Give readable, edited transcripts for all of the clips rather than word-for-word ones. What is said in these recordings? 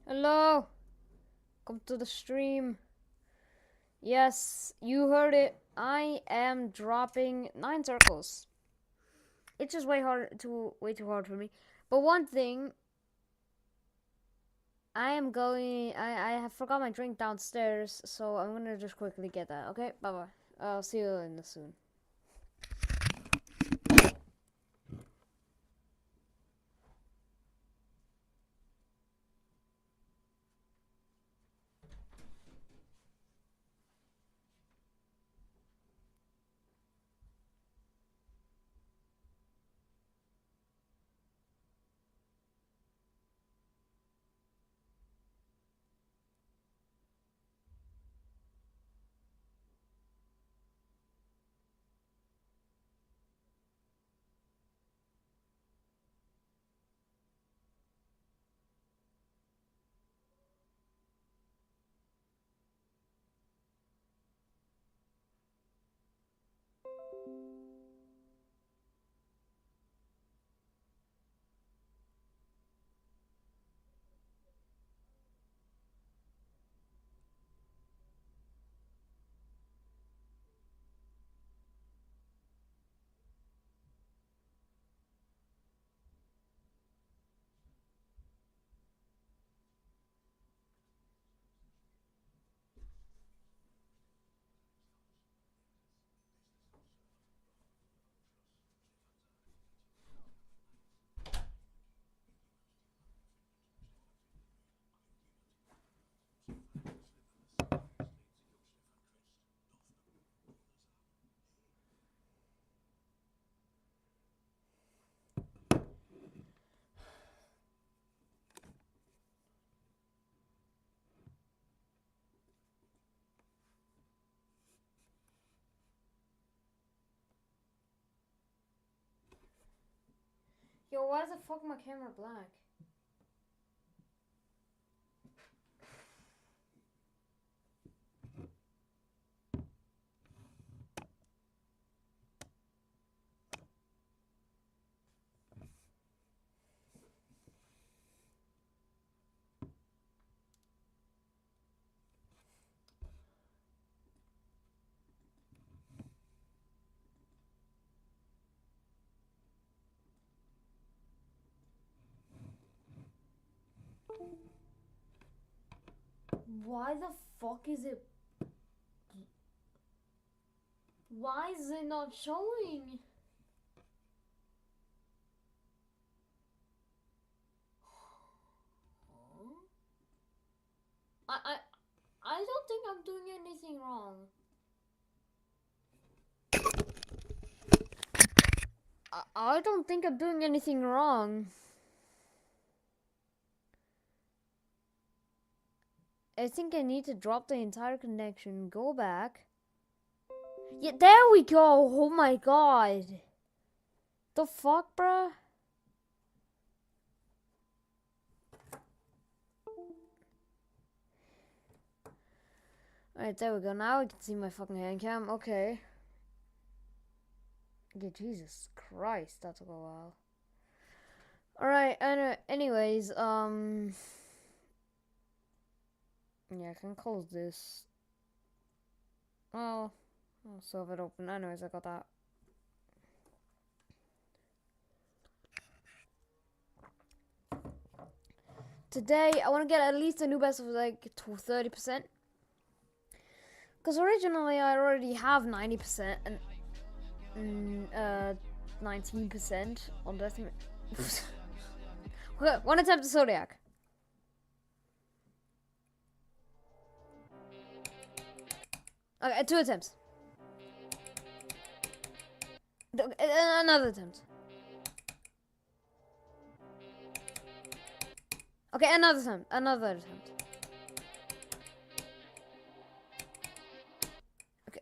Hello, come to the stream. Yes, you heard it. I am dropping 9 circles. It's just way too hard for me. But one thing, I have forgot my drink downstairs, so I'm gonna just quickly get that. Okay, bye bye. I'll see you in the soon. Yo, why the fuck my camera black? Why the fuck is it? Why is it not showing? I I I don't think I'm doing anything wrong. I don't think I'm doing anything wrong. I think I need to drop the entire connection, go back. Yeah, there we go. Oh my god. The fuck, bruh? Alright, there we go. Now I can see my fucking hand cam. Okay. Yeah, Jesus Christ, that took a while. Alright, anyways, yeah, I can close this. Well, I'll still have it open. Anyways, I got that. Today, I want to get at least a new best of like 30%. Because originally, I already have 90% and 19% on Death. Okay, one attempt to Zodiac. Okay, 2 attempts. Another attempt. Okay, another attempt. Another attempt.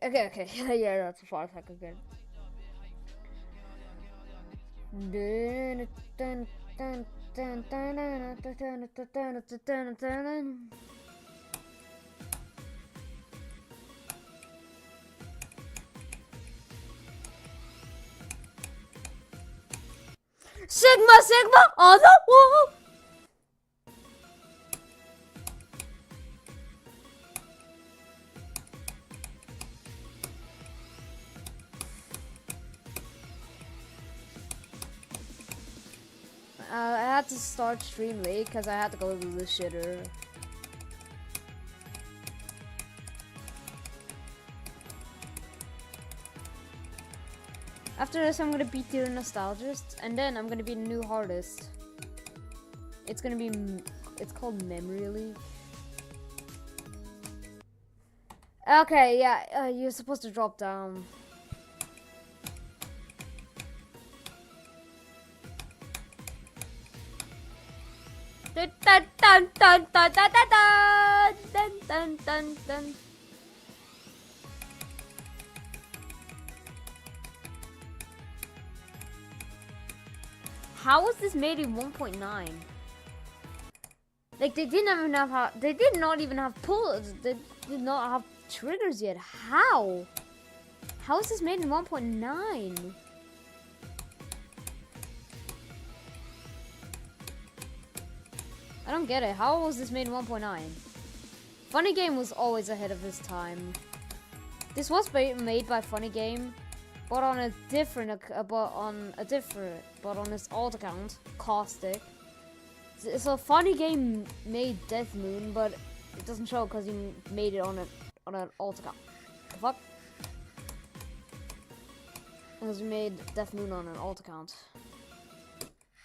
Okay. Yeah, that's a far attack again. Sigma on the wall! had to start stream late because I had to go to the shitter. After this, I'm gonna beat the Nostalgist, and then I'm gonna be the new hardest. It's gonna be, it's called Memory League. Okay, yeah, you're supposed to drop down. Dun dun dun dun dun dun dun dun dun dun dun. How was this made in 1.9? Like they didn't even have they did not even have pulls. They did not have triggers yet. How? How is this made in 1.9? I don't get it. How was this made in 1.9? Funny Game was always ahead of his time. This was made by Funny Game, but on a different, but on his alt account, Caustic. So Funny Game made Death Moon, but it doesn't show because he made it on an alt account. The fuck? Because he made Death Moon on an alt account.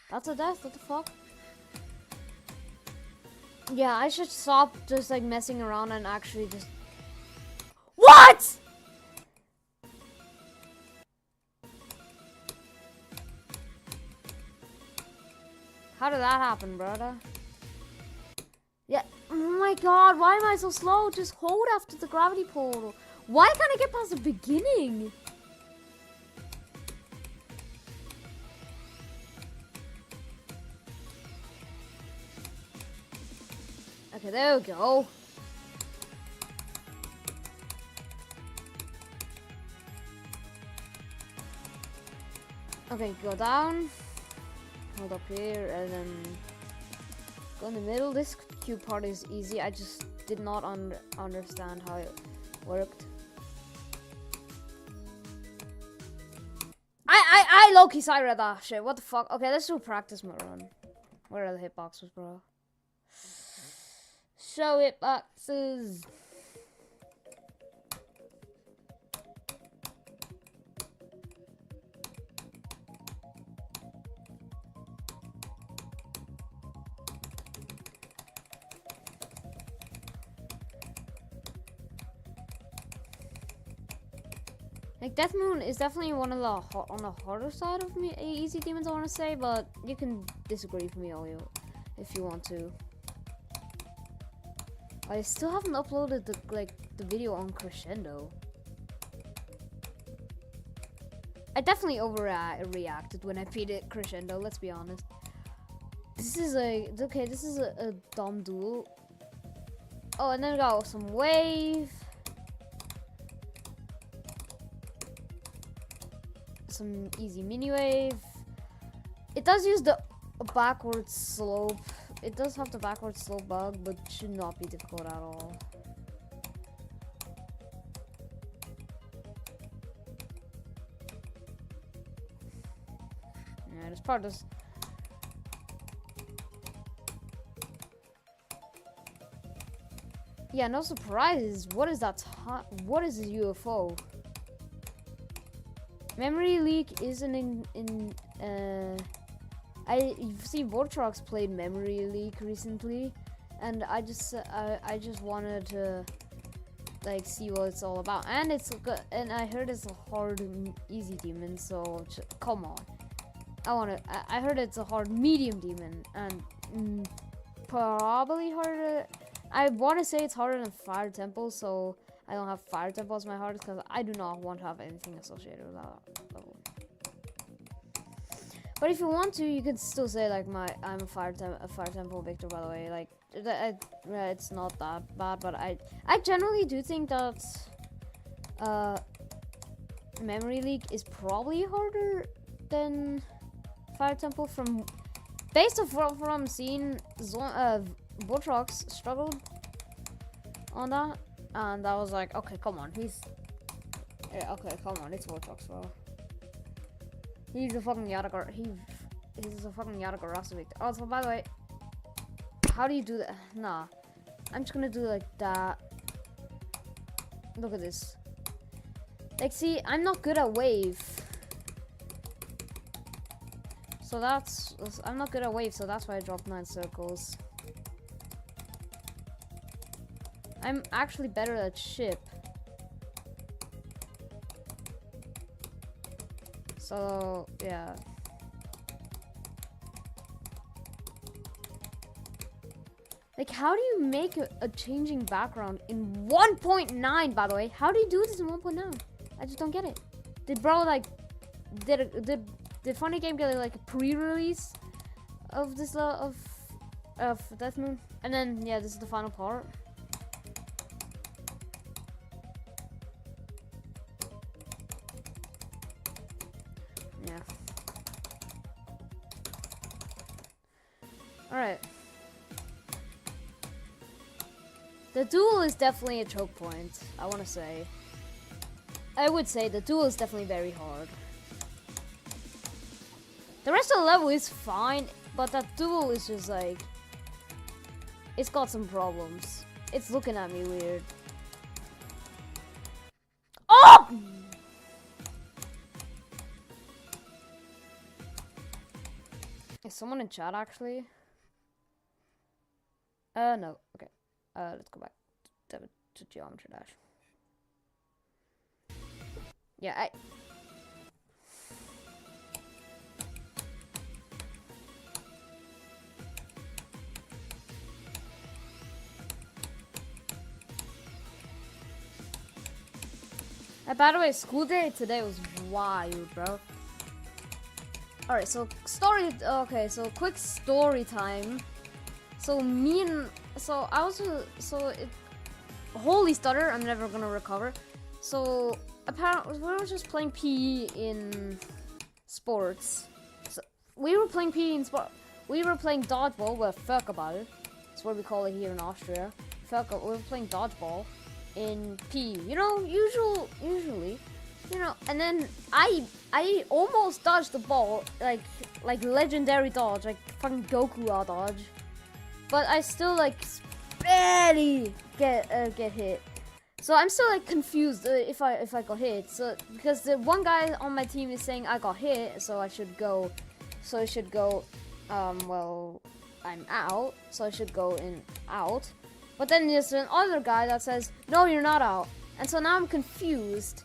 That's a death. What the fuck? Yeah, I should stop just like messing around and actually just. What? How did that happen, brother? Yeah. Oh my god, why am I so slow? Just hold after the gravity portal. Why can't I get past the beginning? Okay, there we go. Okay, go down. Hold up here and then go in the middle. This cube part is easy. I just did not understand how it worked. I low-key side-read that shit. What the fuck? Okay, let's do a practice mode run. Where are the hitboxes, bro? Show hitboxes. Like Death Moon is definitely one of the on the harder side of me easy demons, I want to say, but you can disagree with me all you if you want to. I still haven't uploaded the video on Crescendo. I definitely overreacted when I beat it Crescendo. Let's be honest. This is a dumb duel. Oh, and then we got some wave. Some easy mini wave. It does use the backwards slope. It does have the backwards slope bug, but should not be difficult at all. Yeah, this part does. Yeah, no surprises. What is that? What is a UFO? Memory Leak isn't I've seen Vortrox played Memory Leak recently, and I just wanted to like see what it's all about. And it's good, and I heard it's a hard easy demon, so come on. I heard it's a hard medium demon, and probably harder. I want to say it's harder than Fire Temple, so I don't have Fire Temple as my hardest because I do not want to have anything associated with that level. But if you want to, you can still say like I'm a Fire Temple Victor, by the way. Like it's not that bad, but I generally do think that Memory Leak is probably harder than Fire Temple from based off what I'm seeing. Vortrox struggled on that, and I was like, okay, come on, okay, come on, it's Vortrox, bro. He's a fucking Yadgar. he's a fucking Yatagarasu. Also, by the way, how do you do that? Nah. I'm just gonna do like that. Look at this. Like, see, I'm not good at wave. So I'm not good at wave, so that's why I dropped 9 circles. I'm actually better at ship. So, yeah. Like, how do you make a changing background in 1.9, by the way? How do you do this in 1.9? I just don't get it. Did bro, like, did Funny Game get, like, a pre-release of this, of Death Moon? And then, yeah, this is the final part. Yeah. Alright. The duel is definitely a choke point, I want to say. I would say the duel is definitely very hard. The rest of the level is fine, but that duel is just like... It's got some problems. It's looking at me weird. Oh! Is someone in chat actually? No. Okay. Let's go back to Geometry Dash. Yeah, by the way, school day today was wild, bro. Alright, so quick story time. So holy stutter, I'm never gonna recover. So apparently we were just playing PE in sports. So we were playing PE in sport. We were playing dodgeball, well, Völkerball. That's what we call it here in Austria. We were playing dodgeball in PE. You know, usually, you know. And then I almost dodged the ball, like legendary dodge, like fucking Goku dodge. But I still like barely get hit. So I'm still like confused if I got hit. So because the one guy on my team is saying I got hit, so I should go. So I should go. Well, I'm out, so I should go in out. But then there's another guy that says no, you're not out, and so now I'm confused.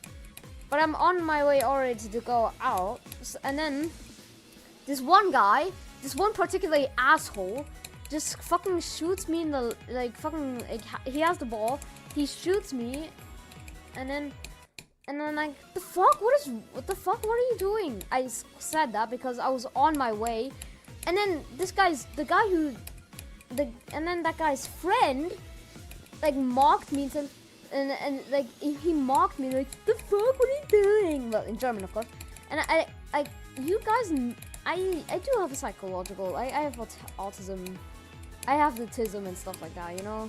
But I'm on my way already to go out, and then this one guy, this one particularly asshole, just fucking shoots me in the, he has the ball, he shoots me, and then like, the fuck, what the fuck, what are you doing? I said that because I was on my way, and then and then that guy's friend, like, mocked me, and like, he mocked me, like, the fuck, what are you doing? Well, in German, of course, and you guys, I do have a psychological, I have autism, I have autism and stuff like that, you know?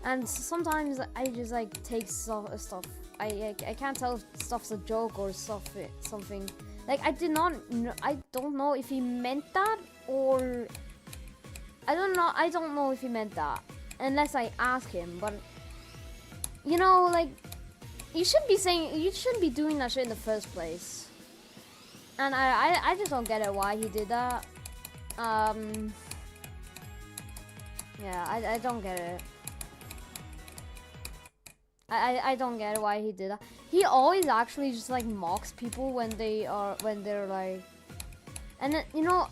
And sometimes I just, like, take stuff, I can't tell if stuff's a joke or something. Like, I don't know if he meant that, or... I don't know if he meant that, unless I ask him, but... You know, like, you shouldn't be doing that shit in the first place. And I just don't get it why he did that. Yeah, I don't get it. I don't get why he did that. He always actually just, like, mocks people when they're like, and then, you know,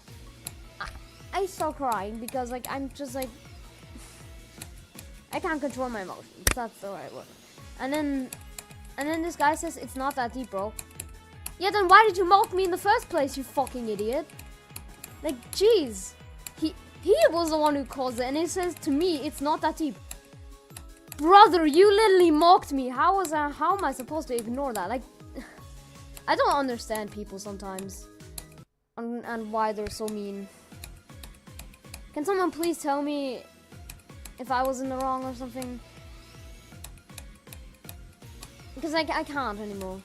I start crying because, like, I'm just like, I can't control my emotions. That's the right word. And then this guy says it's not that deep, bro. Yeah, then why did you mock me in the first place, you fucking idiot? Like, jeez. He was the one who caused it, and he says to me, it's not that deep. Brother, you literally mocked me. How am I supposed to ignore that? Like, I don't understand people sometimes. And why they're so mean. Can someone please tell me if I was in the wrong or something? Because I can't anymore.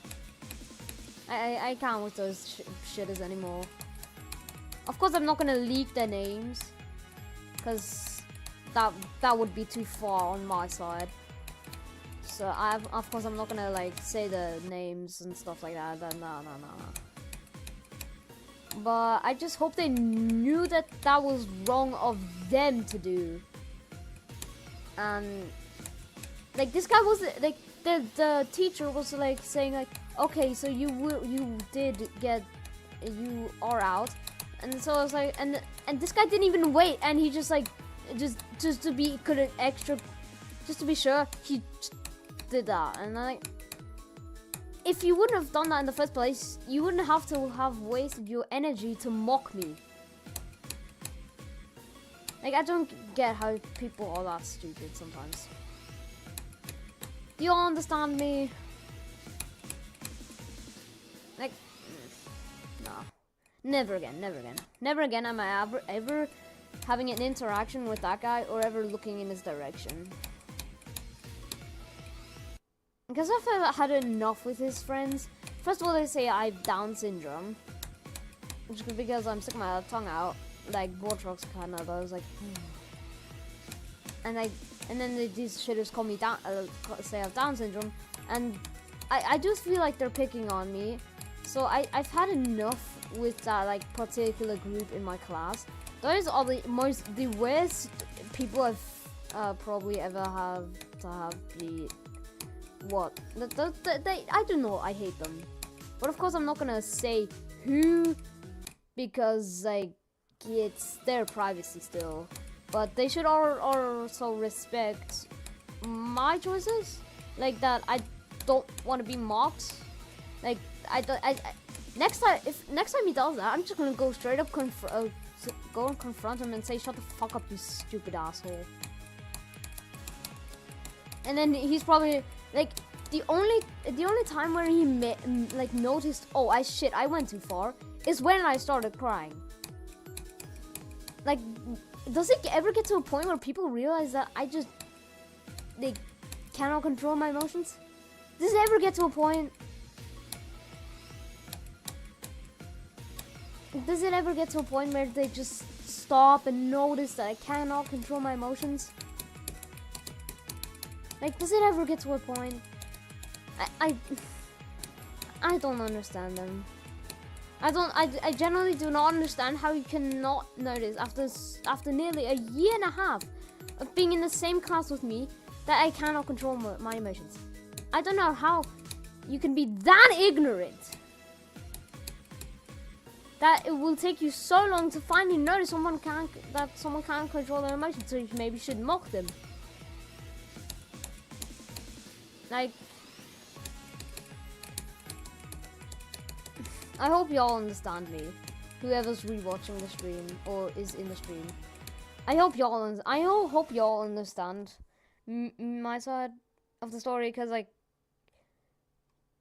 I can't with those shitters anymore. Of course, I'm not gonna leak their names, because that would be too far on my side. So of course I'm not gonna like say the names and stuff like that. No. But I just hope they knew that that was wrong of them to do. And like this guy was like the teacher was like saying like, okay, so you are out. And so I was like, and this guy didn't even wait, and he just like just to be just to be sure, he did that. And like, if you wouldn't have done that in the first place, you wouldn't have to have wasted your energy to mock me. Like, I don't get how people are that stupid sometimes. Do you all understand me? Like, no. Never again am I ever having an interaction with that guy or ever looking in his direction. Because I've had enough with his friends. First of all, they say I have Down syndrome, which is because I'm sticking my tongue out like Botrox kind of. I was like, and then these shitters call me down, say I have Down syndrome, and I do feel like they're picking on me. So I've had enough with that like particular group in my class. Those are the worst people I've probably ever have to have be. What? I don't know, I hate them. But of course I'm not gonna say who, because like it's their privacy still. But they should also respect my choices. Like that I don't want to be mocked. Like next time he does that, I'm just gonna go straight up go and confront him and say, shut the fuck up, you stupid asshole. And then he's probably like, the only time where he like noticed, oh I went too far, is when I started crying. Like, does it ever get to a point where people realize that they cannot control my emotions? Does it ever get to a point? Does it ever get to a point where they just stop and notice that I cannot control my emotions? Like, does it ever get to a point? I don't understand them. I generally do not understand how you cannot notice after nearly a year and a half of being in the same class with me that I cannot control my emotions. I don't know how you can be that ignorant that it will take you so long to finally notice someone can't control their emotions, so you maybe should mock them. Like, I hope y'all understand me. Whoever's rewatching the stream or is in the stream, I hope y'all understand my side of the story. Because like,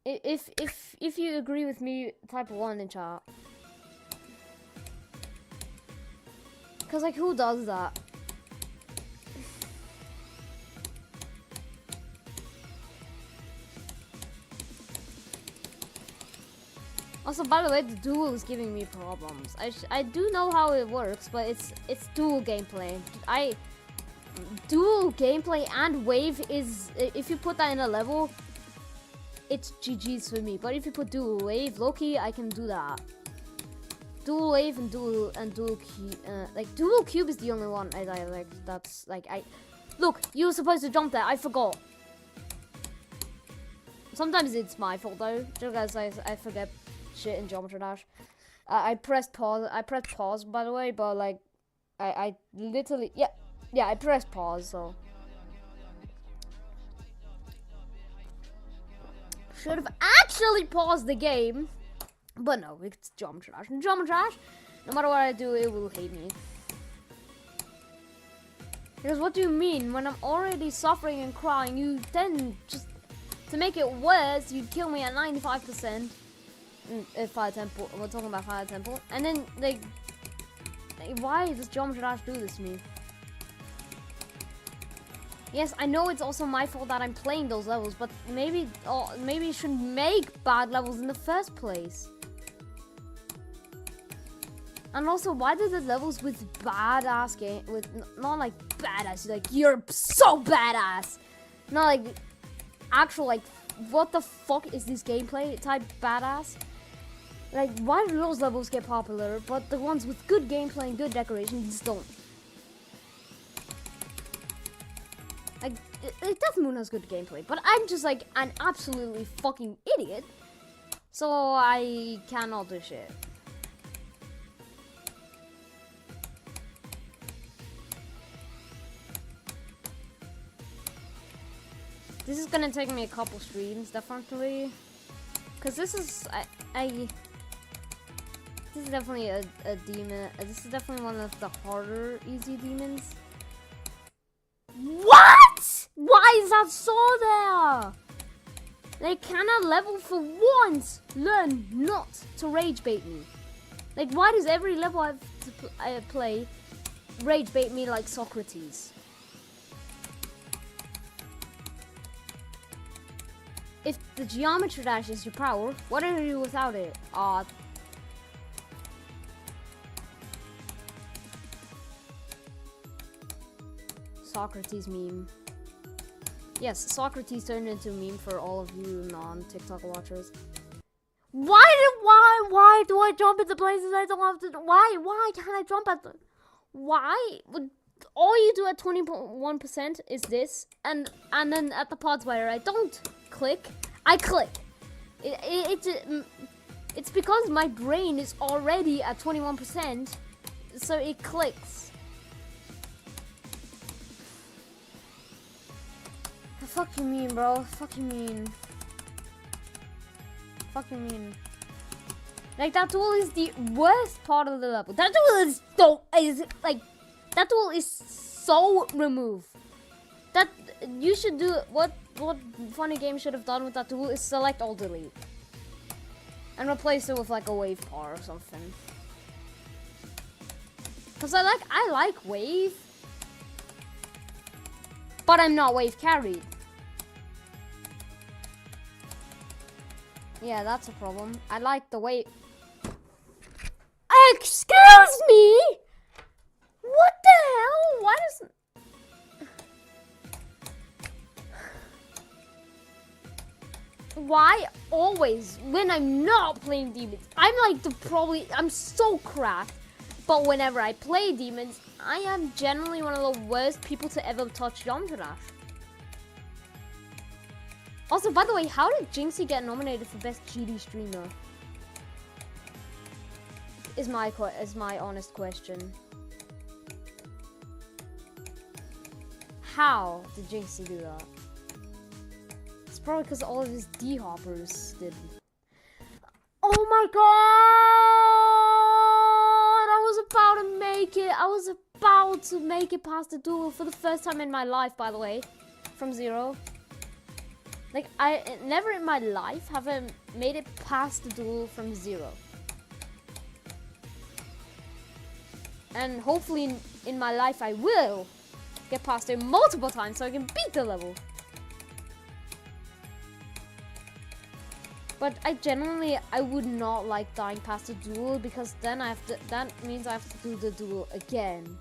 if you agree with me, type 1 in chat. Because like, who does that? Also, by the way, the duel is giving me problems. I do know how it works, but it's dual gameplay. Dual gameplay and wave is, if you put that in a level, it's GG's for me. But if you put dual wave, Loki, I can do that. Dual wave and dual cube, like dual cube is the only one I like. That's like look, you were supposed to jump there. I forgot. Sometimes it's my fault though, just as I forget shit in Geometry Dash. I pressed pause by the way, but like I literally yeah I pressed pause, so should have actually paused the game, but no, it's Geometry Dash. And Geometry Dash, no matter what I do, it will hate me. Because what do you mean? When I'm already suffering and crying, you then just, to make it worse, you kill me at 95%. Fire Temple, we're talking about Fire Temple. And then, like why does Geometry Dash do this to me? Yes, I know it's also my fault that I'm playing those levels, but maybe you shouldn't make bad levels in the first place. And also, why do the levels with badass game with not like badass, like you're so badass, not like actual like what the fuck is this gameplay type badass? Like, why do those levels get popular, but the ones with good gameplay and good decorations don't? Like, Death Moon has good gameplay, but I'm just like an absolutely fucking idiot, so I cannot do shit. This is gonna take me a couple streams, definitely. Cause this is, this is definitely a demon. This is definitely one of the harder, easy demons. What? Why is that so there? They cannot level for once. Learn not to rage bait me. Like, why does every level I play rage bait me like Socrates? If the geometry dash is your power, what are you without it? Socrates meme. Yes, Socrates turned into a meme for all of you non-TikTok watchers. Why do I jump into places I don't have to? Why can't I jump at the? Why? All you do at 21% is this, and then at the pods where I don't click, I click. It's because my brain is already at 21%, so it clicks. Fuck you mean, bro. Fuck you mean. Fuck you mean. Like, that tool is the worst part of the level. That tool is that tool is so remove. That you should do what Funny Game should have done with that tool is select all delete and replace it with like a wave bar or something. Cause I like wave, but I'm not wave carried. Yeah, that's a problem. I like the wave. Excuse me. What the hell? Why does... Why always, when I'm not playing demons, I'm like I'm so cracked, but whenever I play demons, I am generally one of the worst people to ever touch Geometry Dash. Also, by the way, how did Jinxie get nominated for Best GD Streamer? Is my honest question. How did Jinxie do that? It's probably because all of his D-hoppers did. Oh my god! I was about to make it. I was about to make it past the duel for the first time in my life, by the way. From 0. Like, I never in my life have I made it past the duel from 0. And hopefully in my life I will get past it multiple times so I can beat the level. But I would not like dying past the duel because then that means I have to do the duel again.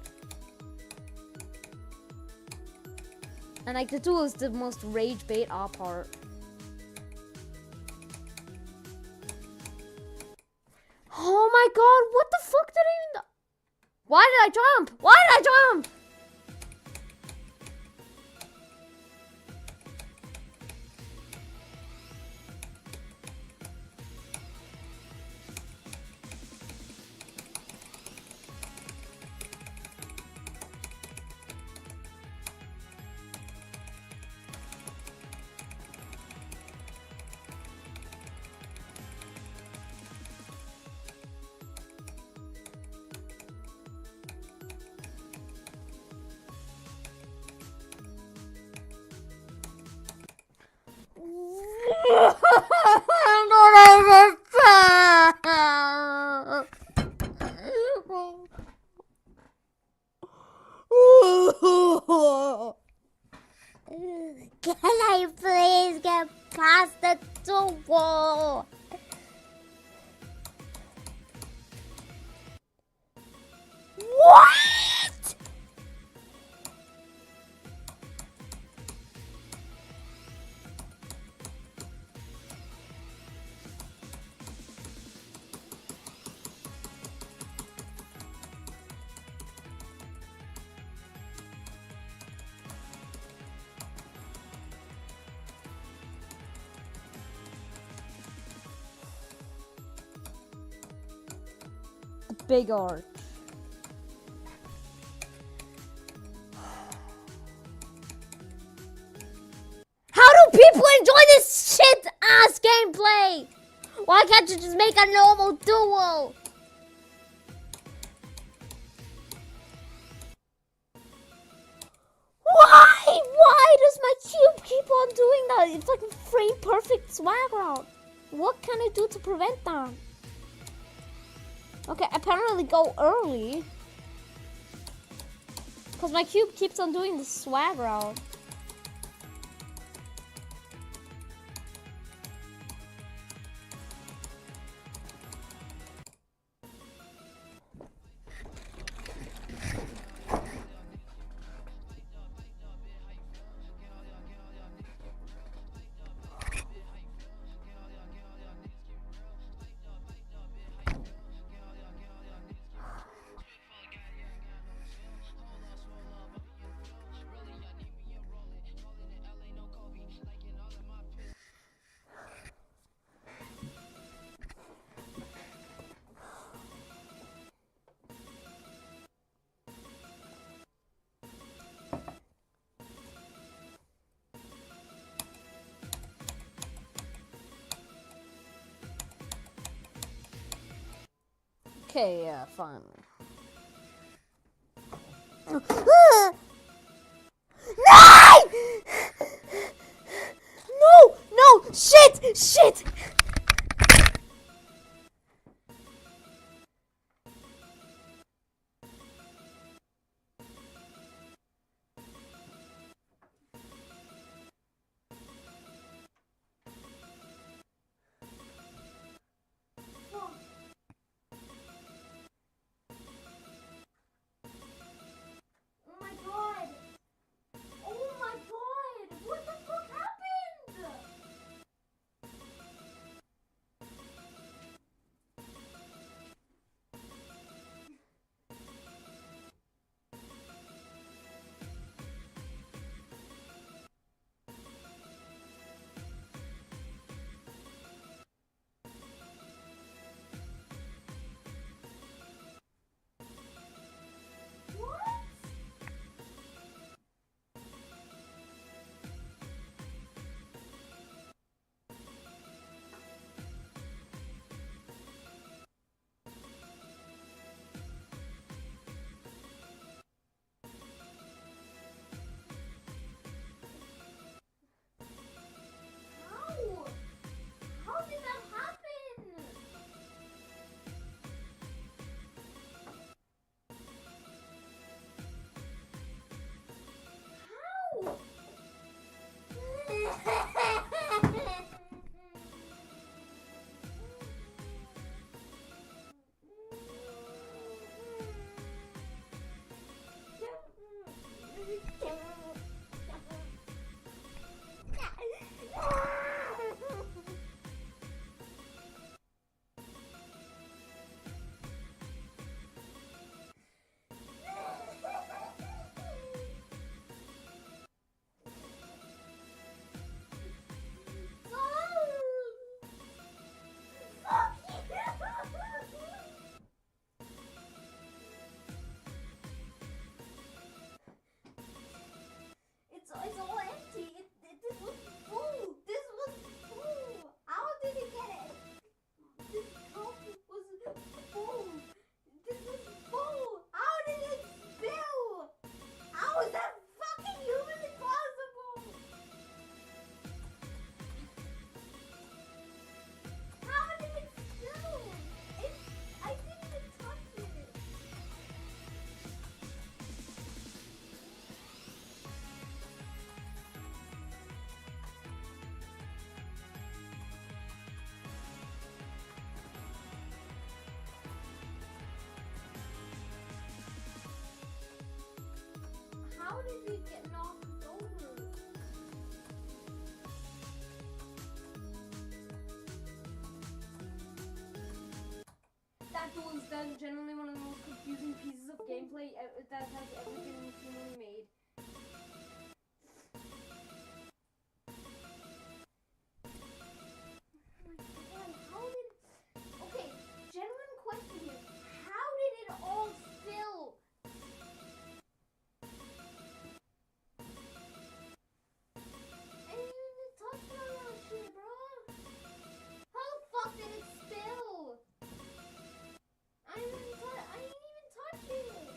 And like the duel is the most rage bait part. Oh my god, what the fuck did I even... Why did I jump? Why did I jump? Can I please get past the door? What? The big arch. How do people enjoy this shit ass gameplay? Why can't you just make a normal duel? Why? Why does my cube keep on doing that? It's like a frame perfect swag route. What can I do to prevent that? Okay, apparently go early. Because my cube keeps on doing the swag route. Okay, yeah, fine. No! No! No! Shit! Shit! did we get knocked over? That was then generally one of the most confusing pieces of gameplay that has ever been humanly made. How did... Okay, genuine question here. How did it all spill? I didn't even touch none of that shit, bro. How the fuck did it spill? I didn't even touch it.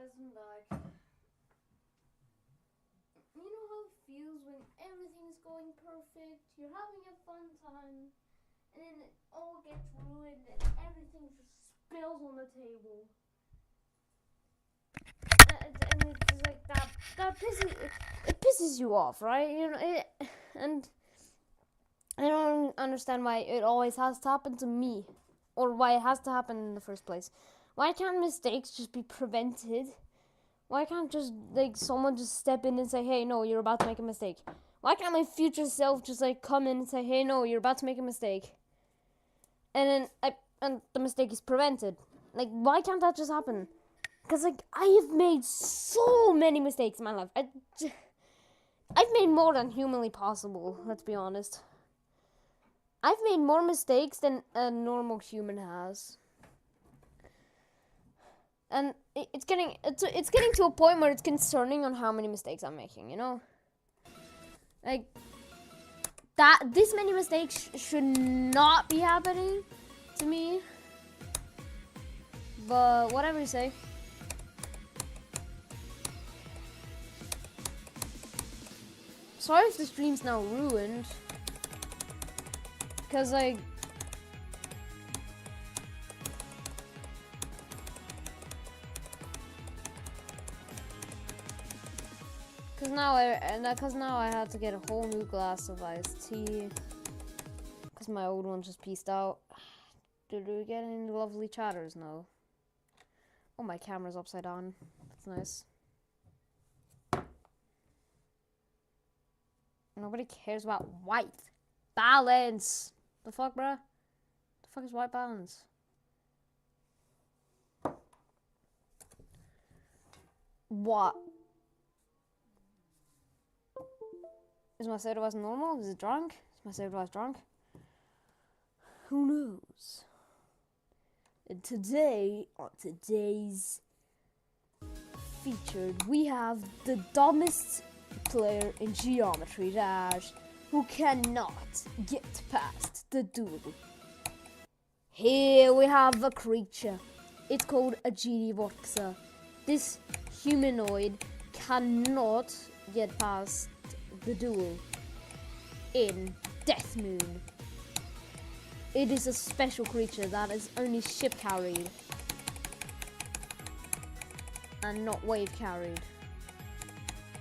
guys, I'm back. You know how it feels when everything's going perfect, you're having a fun time, and then it all gets ruined and everything just spills on the table. And it's like that pisses you off, right? You know, and I don't understand why it always has to happen to me, or why it has to happen in the first place. Why can't mistakes just be prevented? Why can't just like someone just step in and say, "Hey, no, you're about to make a mistake"? Why can't my future self just like come in and say, "Hey, no, you're about to make a mistake," and then the mistake is prevented? Like, why can't that just happen? Because like I have made so many mistakes in my life. I've made more than humanly possible. Let's be honest. I've made more mistakes than a normal human has. And it's getting to a point where it's concerning on how many mistakes I'm making, you know? Like, this many mistakes should not be happening to me. But whatever you say. Sorry if the stream's now ruined. Because, like, Because now I had to get a whole new glass of iced tea. Because my old one just pieced out. Did we get any lovely chatters? No. Oh, my camera's upside down. That's nice. Nobody cares about white balance. The fuck, bruh? The fuck is white balance? What? Is my soda was normal? Is it drunk? Is my soda was drunk? Who knows? And today, on today's featured, we have the dumbest player in Geometry Dash who cannot get past the duel. Here we have a creature. It's called a Genie Boxer. This humanoid cannot get past the duel in Death Moon. It is a special creature that is only ship carried and not wave carried.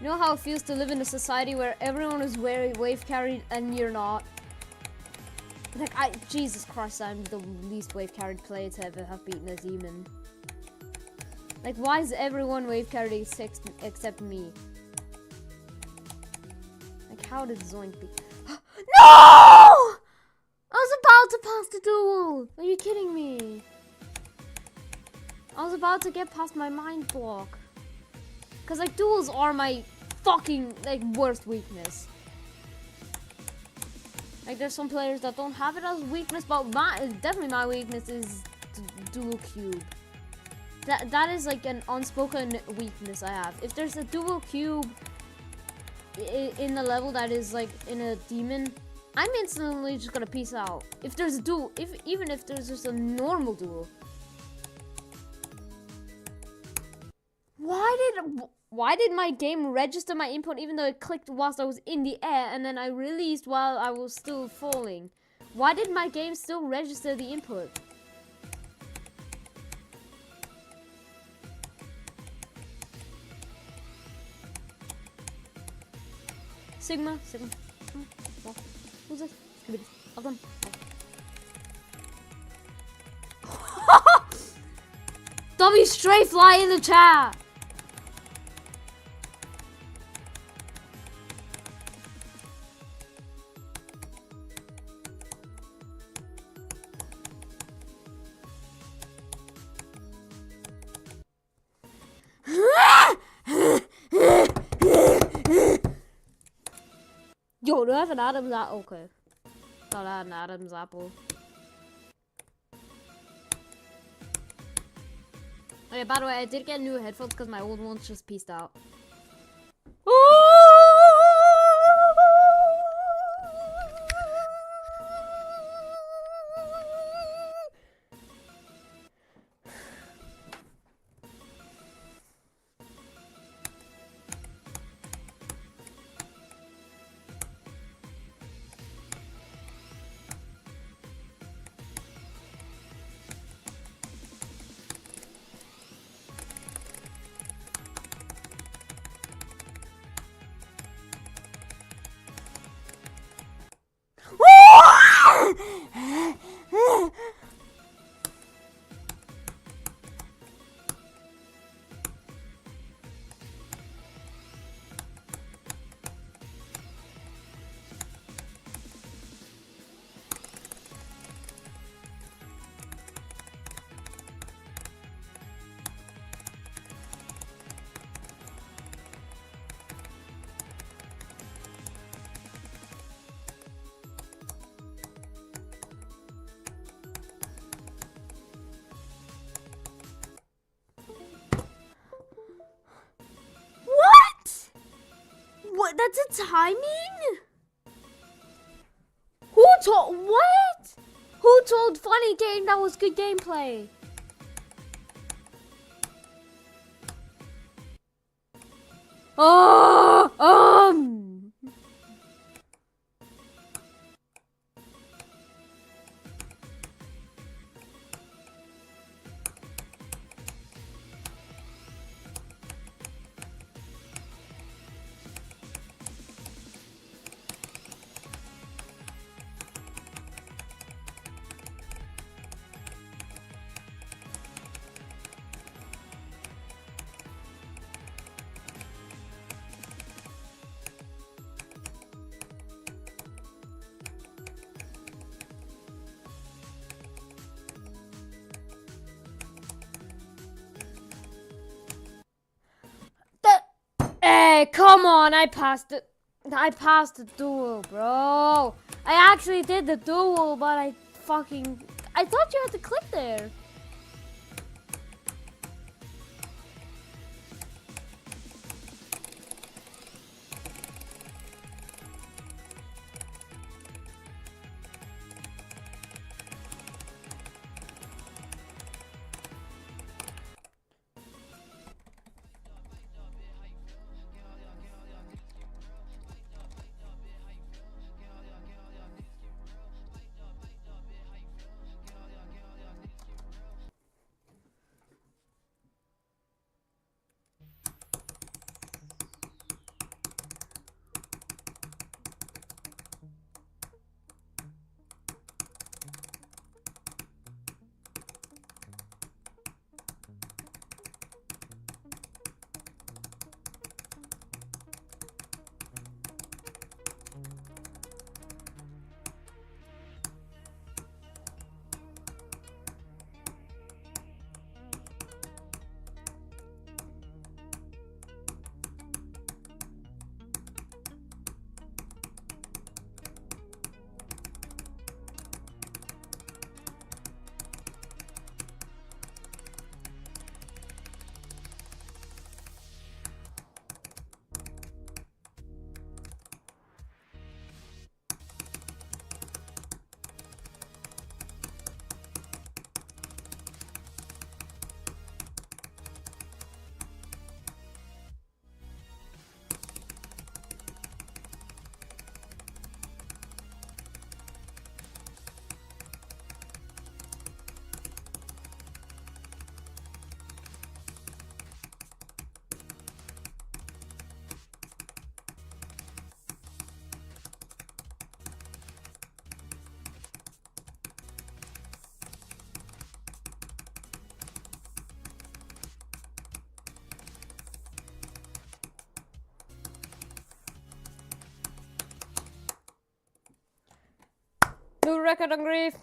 You know how it feels to live in a society where everyone is wave carried and you're not? Like, Jesus Christ, I'm the least wave carried player to ever have beaten a demon. Like, why is everyone wave carried except me? Like, how did Zoink be? No! I was about to pass the duel! Are you kidding me? I was about to get past my mind block. Cause like duels are my fucking like worst weakness. Like there's some players that don't have it as weakness, but definitely my weakness is dual cube. That is like an unspoken weakness I have. If there's a dual cube in the level that is like in a demon, I'm instantly just gonna peace out. If there's a duel, even if there's just a normal duel. Why did my game register my input even though it clicked whilst I was in the air and then I released while I was still falling? Why did my game still register the input? Sigma. Who's this? I've done. W straight fly in the chat. Yo, do I have an Adam's apple? Okay. Thought I had an Adam's apple. Oh yeah, by the way, I did get new headphones because my old ones just pieced out. That's a timing? Who told what? Who told Funny Game that was good gameplay? Oh, Hey, come on! I passed it. I passed the duel, bro. I actually did the duel, but I thought you had to click there. New record on Grief.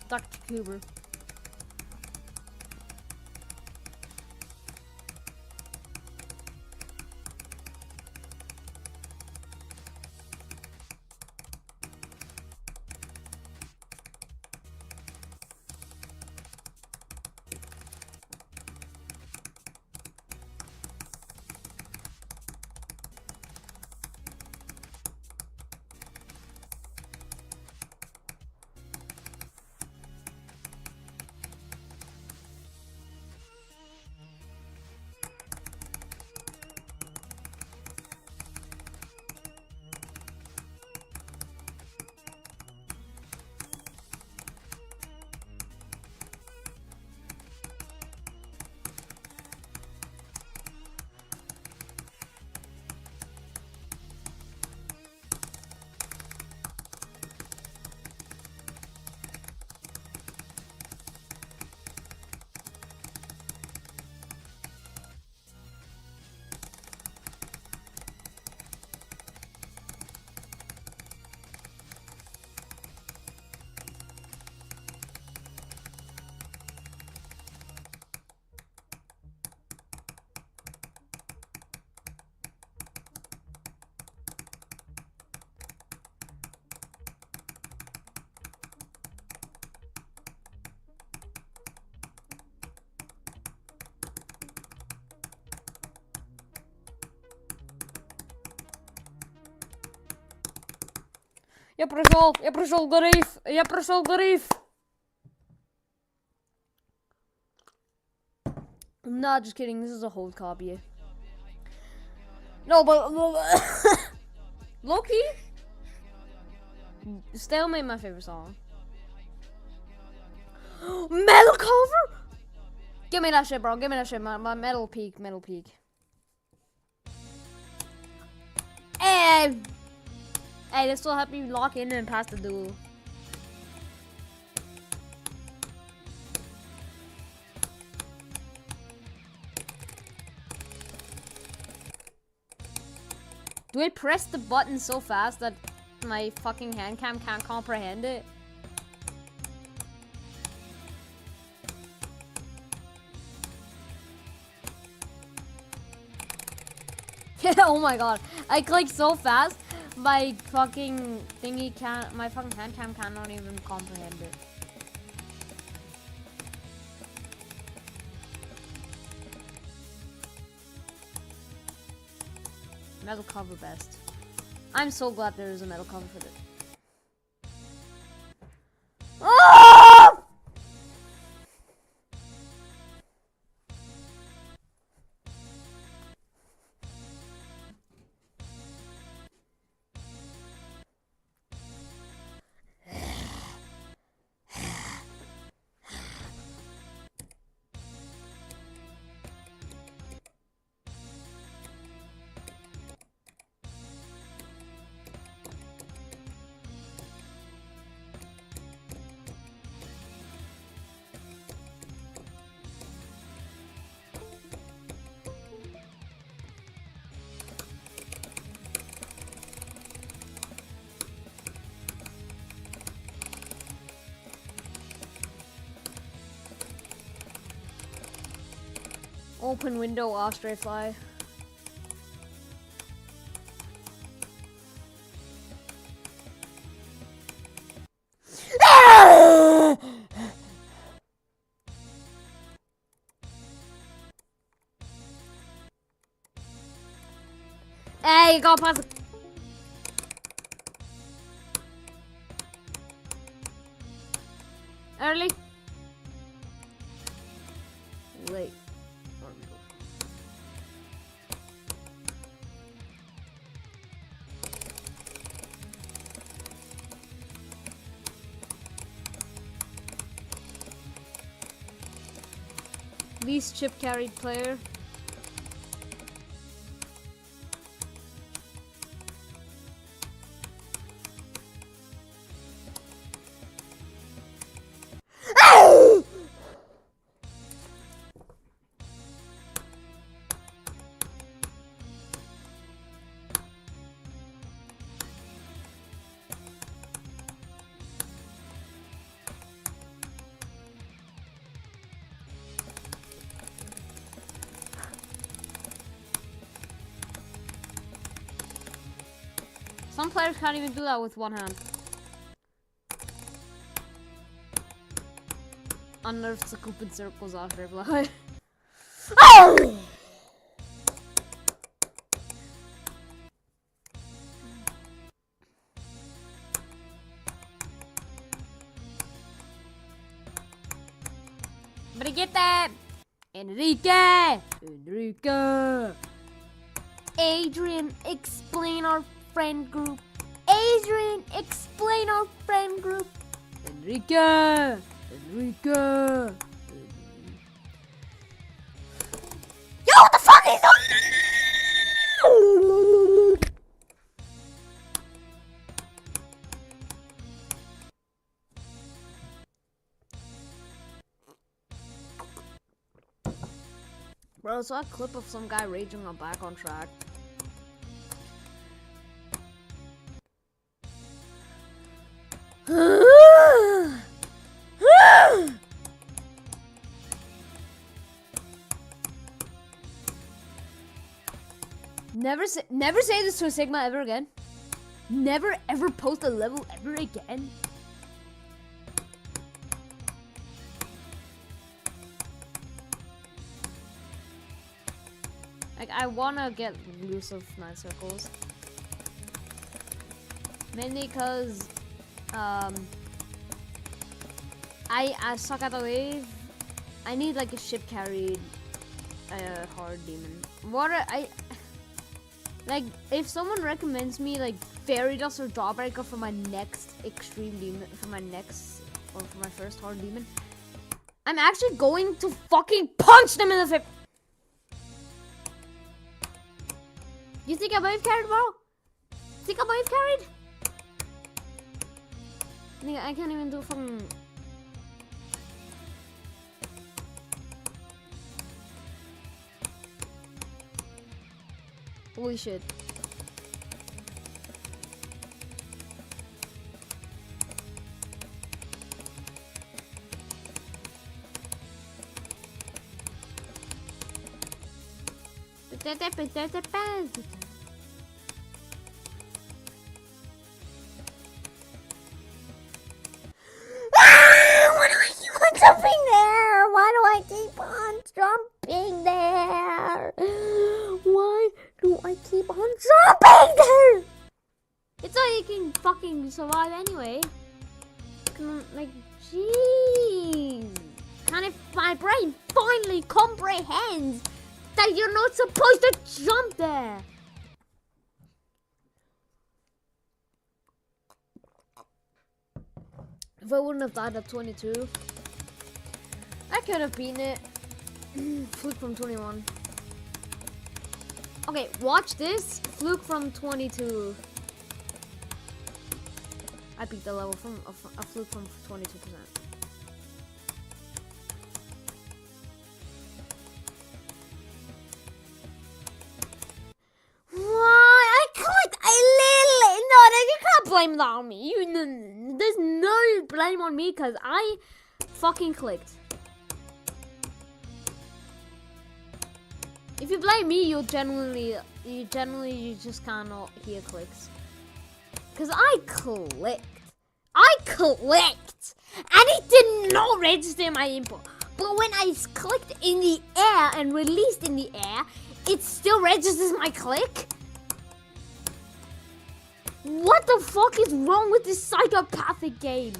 Dr. Cooper. Я пришел, Гариф! Я пришел, Гариф! Nah, just kidding. This is a hold copy. No, but Loki, Stalemate, my favorite song. Metal cover. Give me that shit, bro. Give me that shit. My metal peak. Metal peak. Hey, hey, this will help you lock in and pass the duel. Do I press the button so fast that my fucking hand cam can't comprehend it? Oh my god. I click so fast, my fucking thingy can't, my fucking hand cam cannot even comprehend it. Metal cover best. I'm so glad there is a metal cover for this. Oh! Open window, osprey fly. Hey, go past it. Early. Late. Least chip carried player. Some players can't even do that with one hand. Unnerved Sakupin circles after fly. Oh! Brigitte! Enrique! Adrian, explain our friend group. Adrian, explain our friend group. Enrique! Yo, what the fuck is on? Bro, I saw a clip of some guy raging on Back on Track. Never say this to a Sigma ever again. Never ever post a level ever again. Like, I wanna get loose of 9 circles. Mainly because I suck at the wave. I need like a ship carried hard demon. I like if someone recommends me like Fairy Dust or Jawbreaker for my next extreme demon, for my first hard demon, I'm actually going to fucking punch them in the face. You think I'm wave carried, bro? Think I'm wave carried? Nigga, I can't even do fucking. Holy shit. Why do I keep on jumping there? Why do I keep on jumping there? Why do I keep on jumping there? It's like you can fucking survive anyway. Like, jeez. My brain finally comprehends that you're not supposed to jump there. If I wouldn't have died at 22, I could have beaten it. Fluke from 21. Okay, watch this. Fluke from 22. I beat the level from a fluke from 22%. You can't blame that on me. There's no blame on me because I fucking clicked. If you blame me, you just cannot hear clicks. Because I clicked, and it did not register my input. But when I clicked in the air and released in the air, it still registers my click. What the fuck is wrong with this psychopathic game?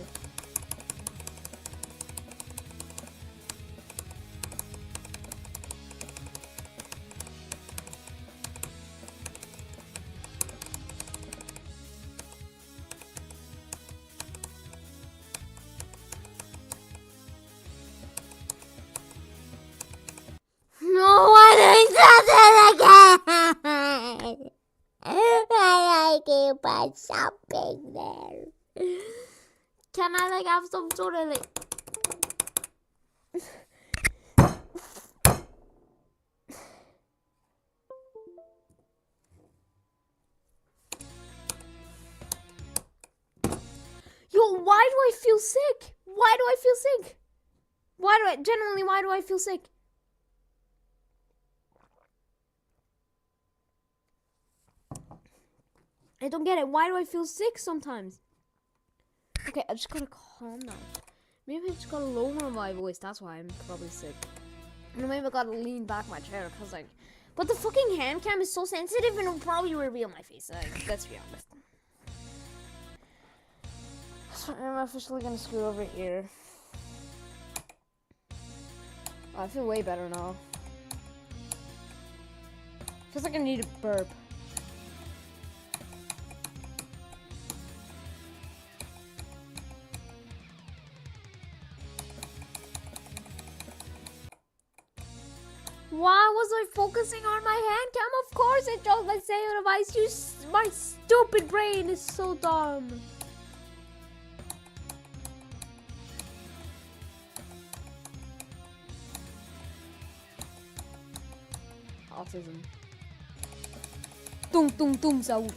No one does it again! I keep on shopping there. Can I like have some sort of like... Yo, why do I feel sick? Why do I feel sick? Why do I feel sick? I don't get it. Why do I feel sick sometimes? Okay, I just gotta calm down. Maybe I just gotta lower my voice. That's why I'm probably sick. And maybe I gotta lean back my chair because like... But the fucking hand cam is so sensitive and it'll probably reveal my face. Like, let's be honest. So I'm officially gonna screw over here. Oh, I feel way better now. Feels like I need a burp. Why was I focusing on my hand cam? Of course it chose my save device. My stupid brain is so dumb. Autism. Tung tung tung Saul.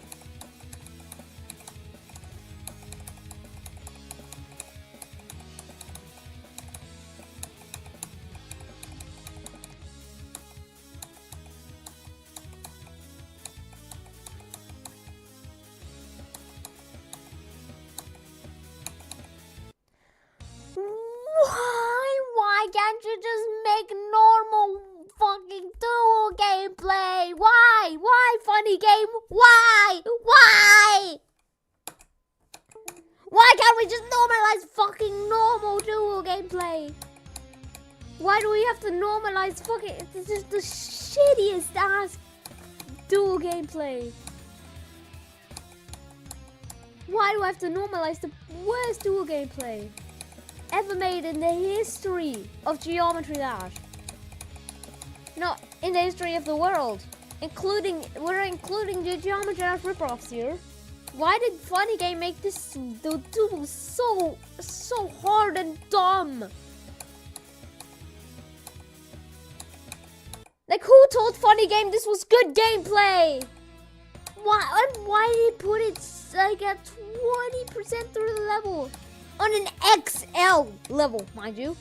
Why can't you just make normal fucking duo gameplay? Why? Why, funny game? Why? can't we just normalize fucking normal duel gameplay? Why do we have to normalize fucking... This is the shittiest ass duel gameplay. Why do I have to normalize the worst duel gameplay ever made in the history of Geometry Dash? No, in the history of the world. We're including the Geometry Dash ripoffs here. Why did Funny Game make the duel so hard and dumb? Like, who told Funny Game this was good gameplay? Why did he put it like at 20% through the level? On an XL level, mind you.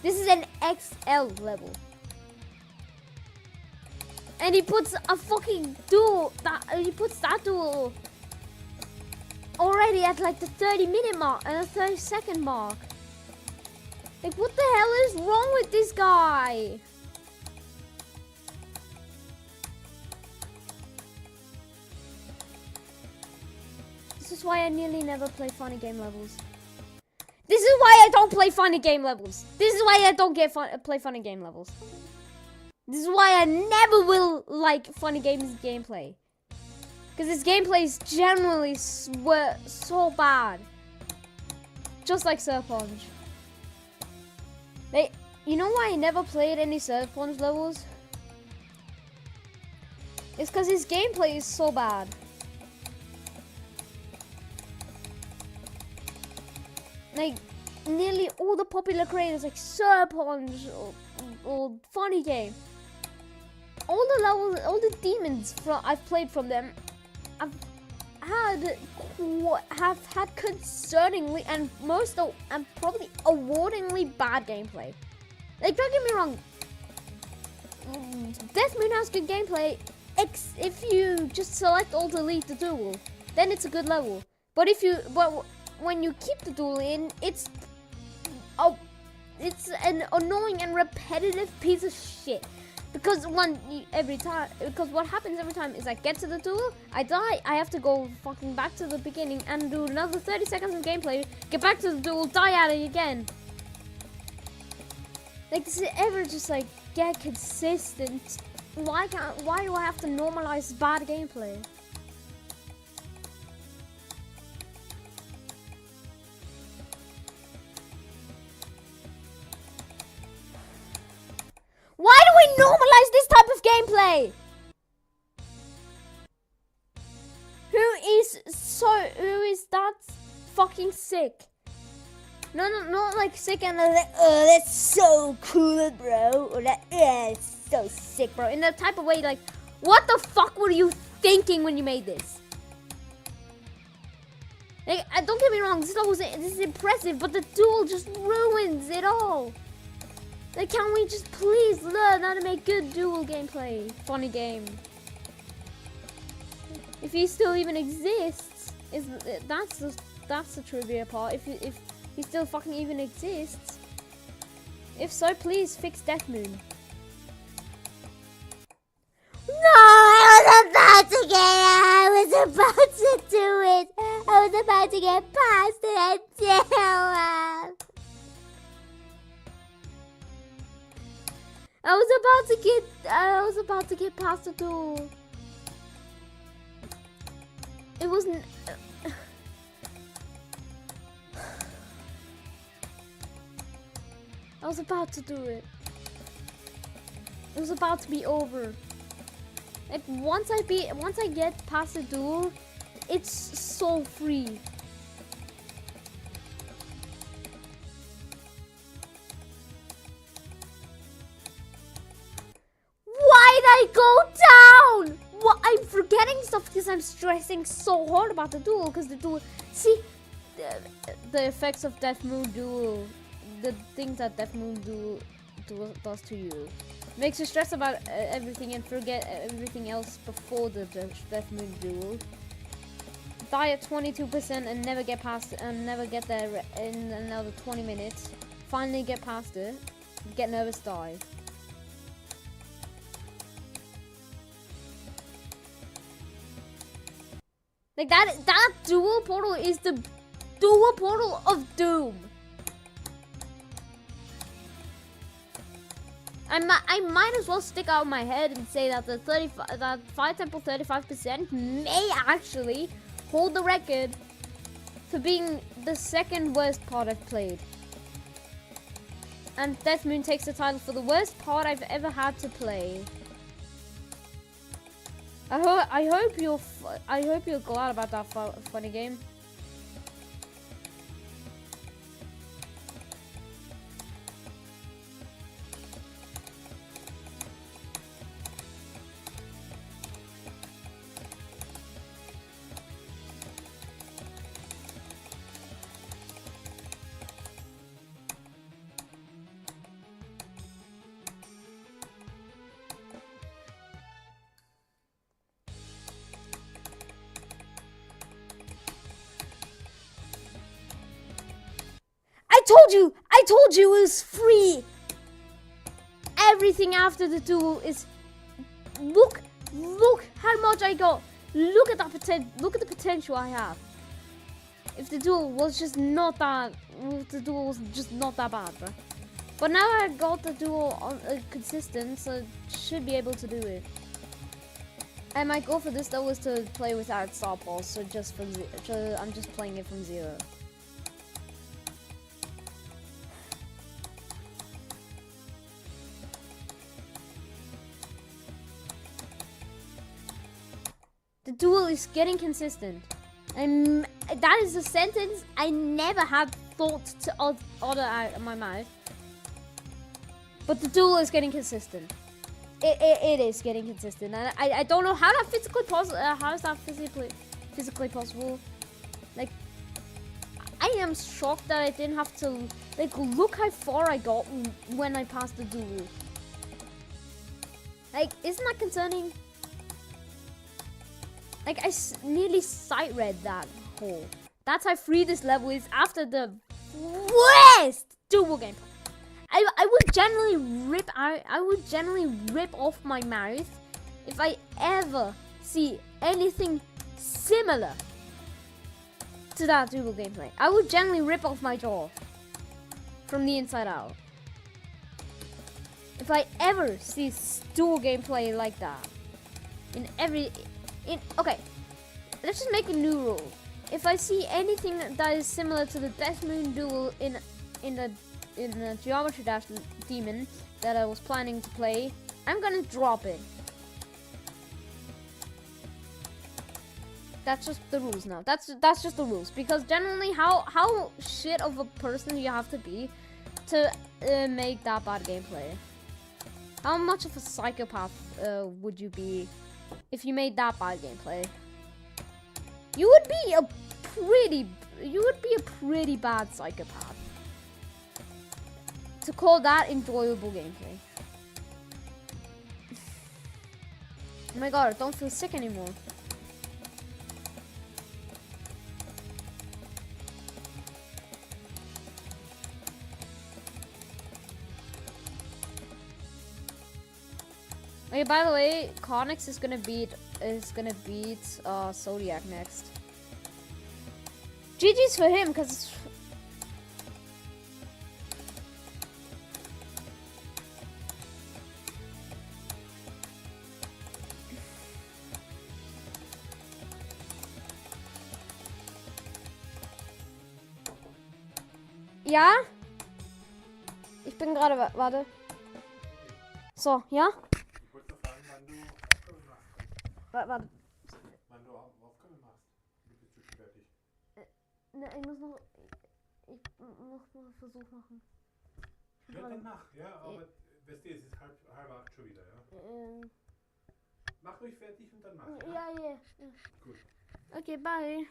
This is an XL level. And he puts a fucking duel, he puts that duel already at like the 30-minute mark and the 30-second mark. Like, what the hell is wrong with this guy? This is why I nearly never play Funny Game levels. This is why I don't play Funny Game levels. This is why I don't play Funny Game levels. This is why I never will like Funny Game's gameplay. Because his gameplay is generally so bad. Just like Serponge. You know why I never played any Serponge levels? It's because his gameplay is so bad. Like, nearly all the popular creators like Serponge or Funny Game, all the levels, all the demons I've played from them, have had concerningly and probably awardingly bad gameplay. Like, don't get me wrong, Death Moon has good gameplay if you just select Alt Delete the duel, then it's a good level. But when you keep the duel in, it's an annoying and repetitive piece of shit. Because what happens every time is I get to the duel, I die, I have to go fucking back to the beginning and do another 30 seconds of gameplay, get back to the duel, die at it again. Like, does it ever just like get consistent? Why do I have to normalize bad gameplay? Why do we normalize this type of gameplay? Who is that fucking sick? No, not like sick and like, oh, that's so cool, bro. Or that, yeah, it's so sick, bro. In that type of way, like, what the fuck were you thinking when you made this? Like, don't get me wrong, this is impressive, but the duel just ruins it all. Like, can we just please learn how to make good duel gameplay? Funny Game. If he still even exists, that's the trivia part. If he still fucking even exists. If so, please fix Death Moon. No, I was about to do it. I was about to get past it. I was about to get past the duel. It wasn't. I was about to do it. It was about to be over. Like, once I get past the duel, it's so free. Why did I go down? What? I'm forgetting stuff because I'm stressing so hard about the duel. Because the duel, see, the effects of Death Moon duel, the things that Death Moon duel does to you, makes you stress about everything and forget everything else before the Death Moon duel. Die at 22% and never get past it, and never get there in another 20 minutes. Finally get past it. Get nervous, die. Like, that duel portal is the dual portal of doom. I might as well stick out my head and say that that Fire Temple 35% may actually hold the record for being the second worst part I've played. And Death Moon takes the title for the worst part I've ever had to play. I hope you're glad about that funny game. I told you it was free. Everything after the duel is, look how much I got. Look at that look at the potential I have. If the duel was just not that, bad, bro. But now I got the duel on consistent, so should be able to do it. And my goal for this though was to play without Star Pulse, so I'm just playing it from zero. The duel is getting consistent. And that is a sentence I never had thought to utter out of my mouth. But the duel is getting consistent. It is getting consistent. And I don't know how that physically possible. How is that physically possible? Like, I am shocked that I didn't have to. Like, look how far I got when I passed the duel. Like, isn't that concerning? Like, I nearly sight read that hole. That's how free this level is after the worst duel game. I would generally rip off my mouth if I ever see anything similar to that duel gameplay. I would generally rip off my jaw from the inside out. If I ever see duel gameplay like that okay, let's just make a new rule. If I see anything that is similar to the Death Moon duel in the Geometry Dash Demon that I was planning to play, I'm gonna drop it. That's just the rules now. That's just the rules, because generally, how shit of a person do you have to be to make that bad gameplay? How much of a psychopath would you be if you made that bad gameplay? You would be a pretty bad psychopath to call that enjoyable gameplay. Oh my god, I don't feel sick anymore. Okay, by the way, Conix is gonna beat Zodiac next. GG's for him, cause ja? Ich bin gerade, warte. So, ja? Ich wollte nur fragen, wann du Aufgabe machst. Warte. Wann du Aufgabe machst. Du bist schon fertig. Ne, ich muss noch einen Versuch machen. Ja, dann mach, ja, aber weißt du, es ist halb acht schon wieder, ja? Mach ruhig fertig und dann mach. Ja. Gut. Okay, bye.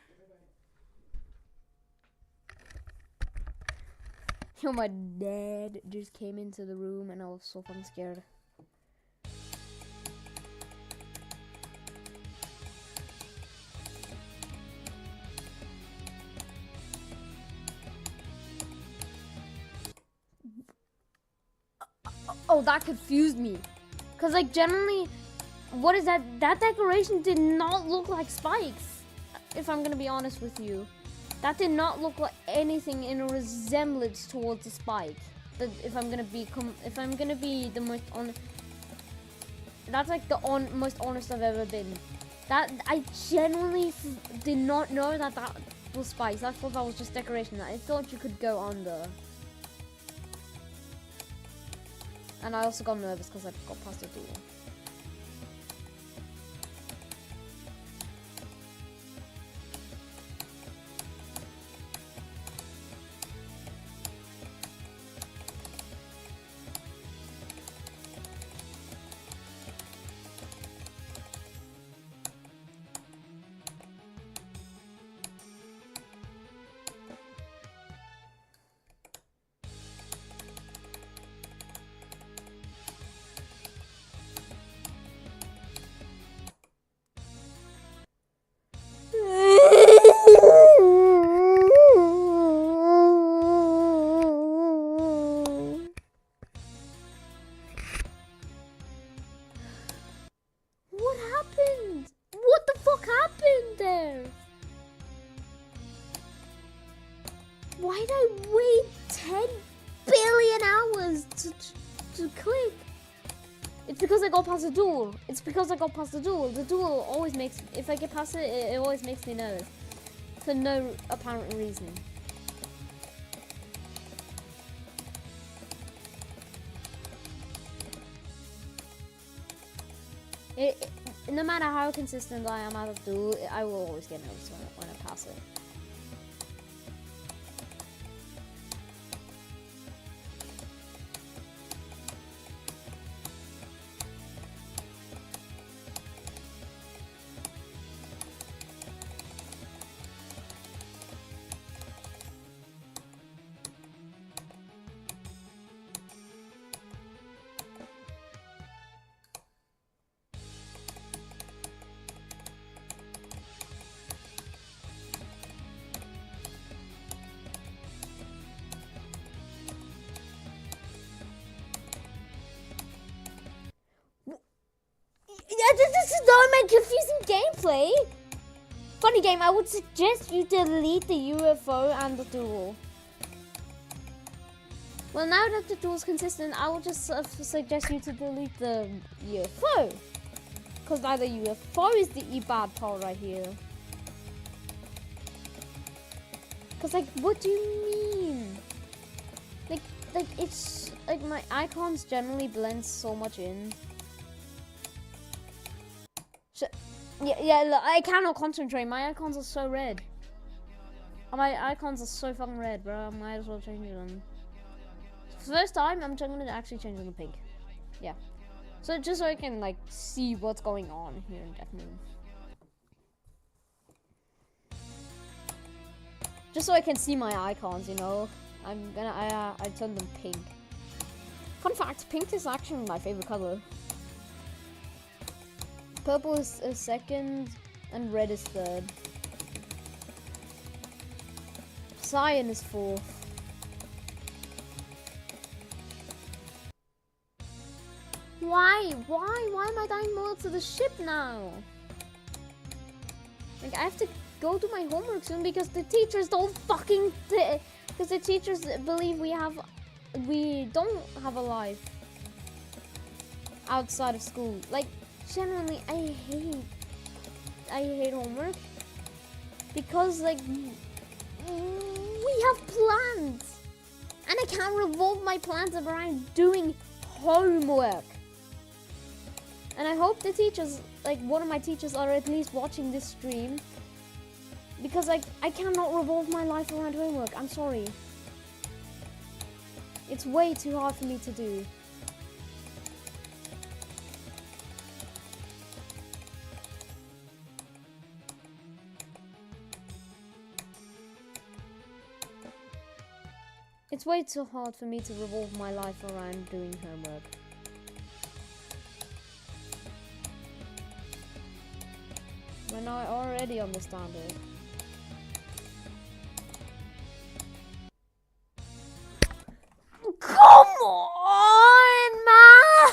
Yo, my dad just came into the room and I was so fucking scared. Oh, that confused me. Cause like generally, what is that? That decoration did not look like spikes. If I'm gonna be honest with you. That did not look like anything in a resemblance towards the spike. That if I'm gonna be the most honest, that's like the most honest I've ever been. That I genuinely did not know that was spikes. I thought that was just decoration. I thought you could go under. And I also got nervous because I got past the door. What happened? What the fuck happened there? Why did I wait 10 billion hours to click? It's because I got past the duel. It's because I got past the duel. The duel always makes, if I get past it, it always makes me nervous. For no apparent reason. No matter how consistent I am out of duel, I will always get nervous when I pass it. This is not my confusing gameplay. Funny game, I would suggest you delete the UFO and the duel. Well, now that the duel's consistent, I will just suggest you to delete the UFO. Because now the UFO is the bad part right here. Because, like, what do you mean? Like, it's, like, my icons generally blend so much in. Yeah, look, I cannot concentrate. My icons are so red. My icons are so fucking red, bro. I might as well change them. First time, I'm gonna actually change them to pink. Yeah. So just so I can, like, see what's going on here in Death Moon. Just so I can see my icons, you know. I turned them pink. Fun fact, pink is actually my favorite color. Purple is second, and red is third. Cyan is fourth. Why am I dying more to the ship now? Like, I have to go do my homework soon because the teachers don't fucking... Because the teachers believe we don't have a life outside of school. Like, generally, I hate homework because, like, we have plans and I can't revolve my plans around doing homework. And I hope the teachers, like, one of my teachers are at least watching this stream because, like, I cannot revolve my life around homework. I'm sorry. It's way too hard for me to do. It's way too hard for me to revolve my life around doing homework. When I already understand it. Come on, man!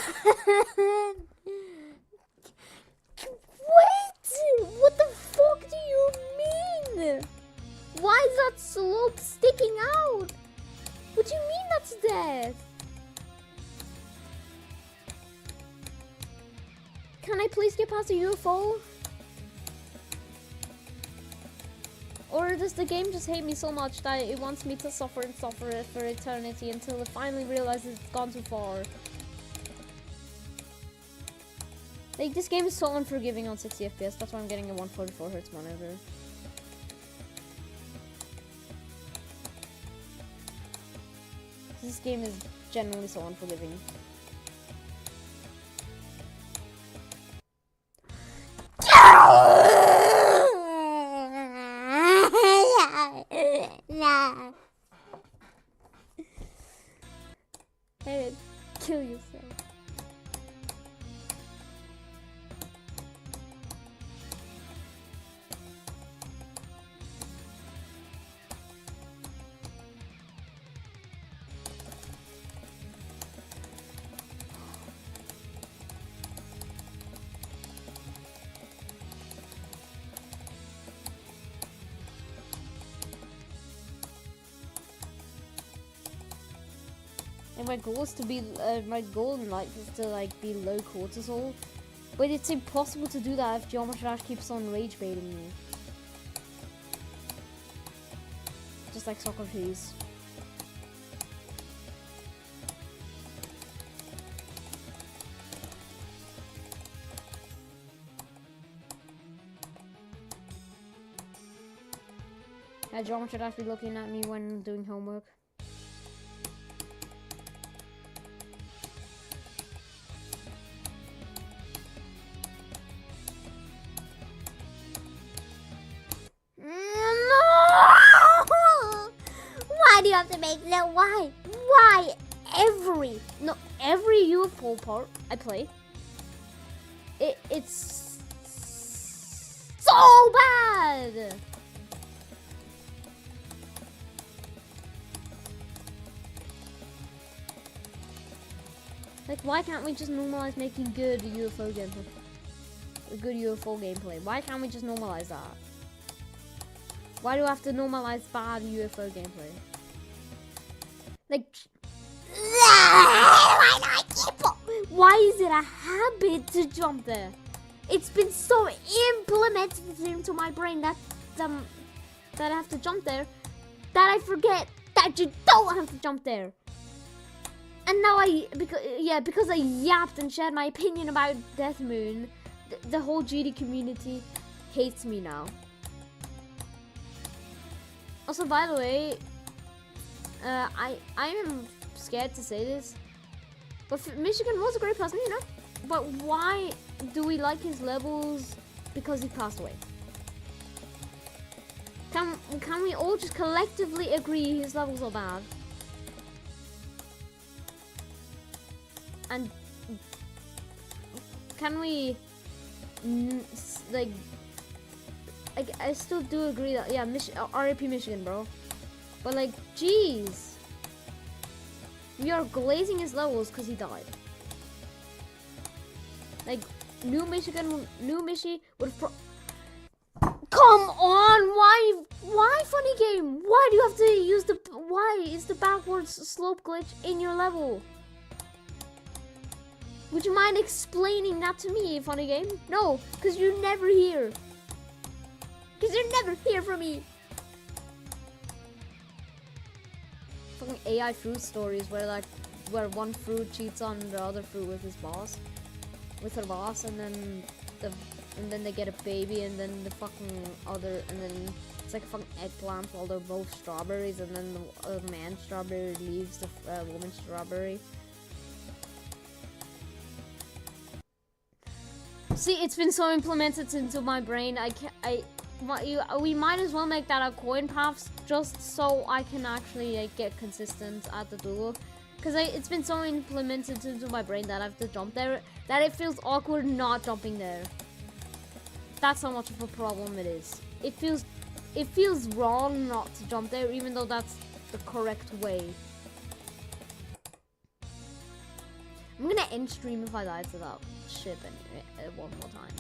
Wait! What the fuck do you mean? Why is that slope sticking out? What do you mean that's death? Can I please get past the UFO? Or does the game just hate me so much that it wants me to suffer and suffer for eternity until it finally realizes it's gone too far? Like, this game is so unforgiving on 60 FPS, that's why I'm getting a 144Hz monitor. This game is genuinely so unforgiving. Hey, kill yourself. And my goal is to be, my goal in life is to like be low cortisol, but it's impossible to do that if Geometry Dash keeps on rage baiting me. Just like Socrates. Geometry Dash be looking at me when doing homework. Why do you have to make that? Why? Why? Every UFO part I play, it's so bad. Like, why can't we just normalize making good UFO gameplay? Good UFO gameplay. Why can't we just normalize that? Why do I have to normalize bad UFO gameplay? Like, why is it a habit to jump there? It's been so implemented into my brain that I have to jump there that I forget that you don't have to jump there. And now because I yapped and shared my opinion about Death Moon, the whole GD community hates me now. Also, by the way, I am scared to say this, but Michigan was a great person, you know. But why do we like his levels? Because he passed away. Can we all just collectively agree his levels are bad? And can we like? I still do agree that RIP Michigan, bro. But like, jeez, we are glazing his levels because he died. Like, New Michi would have. Come on, why funny game? Why do you have to use why is the backwards slope glitch in your level? Would you mind explaining that to me, funny game? No, because you're never here. Because you're never here for me. Fucking AI fruit stories where one fruit cheats on the other fruit with her boss, and then they get a baby, and then and then it's like a fucking eggplant while they're both strawberries, and then the man strawberry leaves the woman strawberry. See, it's been so implemented into my brain. We might as well make that a coin path just so I can actually get consistent at the duel. Because it's been so implemented into my brain that I have to jump there that it feels awkward not jumping there. That's how much of a problem it is. It feels wrong not to jump there, even though that's the correct way. I'm gonna end stream if I die to that ship one more time.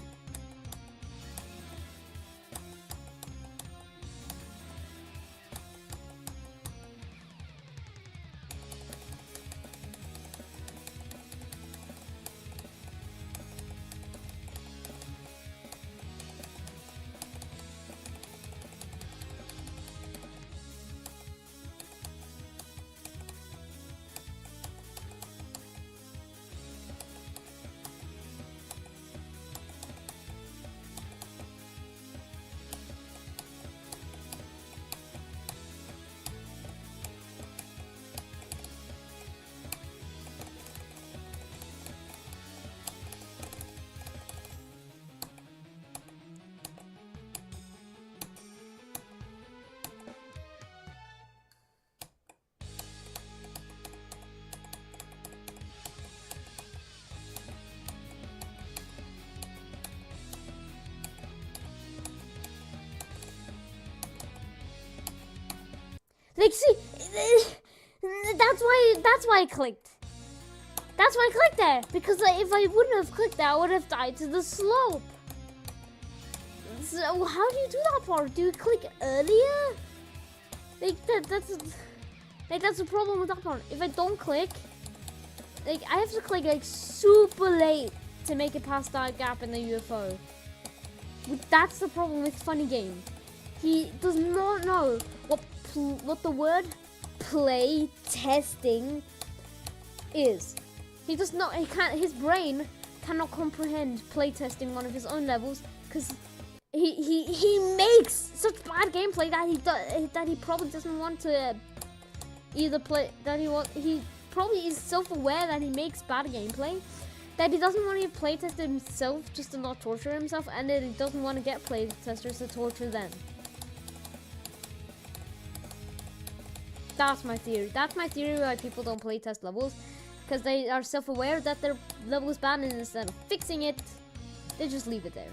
Like, see, that's why I clicked. That's why I clicked there. Because like, if I wouldn't have clicked that, I would have died to the slope. So how do you do that part? Do you click earlier? Like that's the problem with that part. If I don't click, like I have to click like super late to make it past that gap in the UFO. But that's the problem with Funny Game. He does not know what the word play testing is. He does not. He can't. His brain cannot comprehend play testing one of his own levels because he makes such bad gameplay that he probably doesn't want to either play. He probably is self-aware that he makes bad gameplay. That he doesn't want to play test himself just to not torture himself, and that he doesn't want to get play testers to torture them. That's my theory. That's my theory why people don't play test levels. Because they are self-aware that their level is bad, and instead of fixing it, they just leave it there.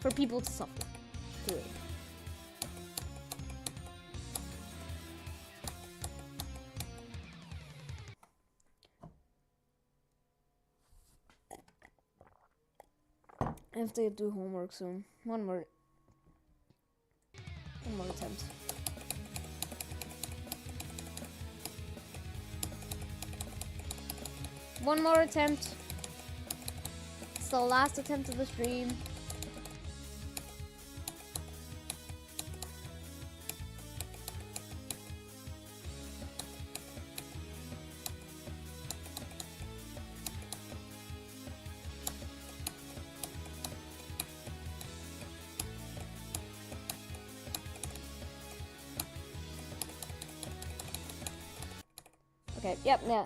For people to suffer through it. I have to do homework soon. One more attempt. One more attempt. It's the last attempt of the stream. Okay, yep, yeah.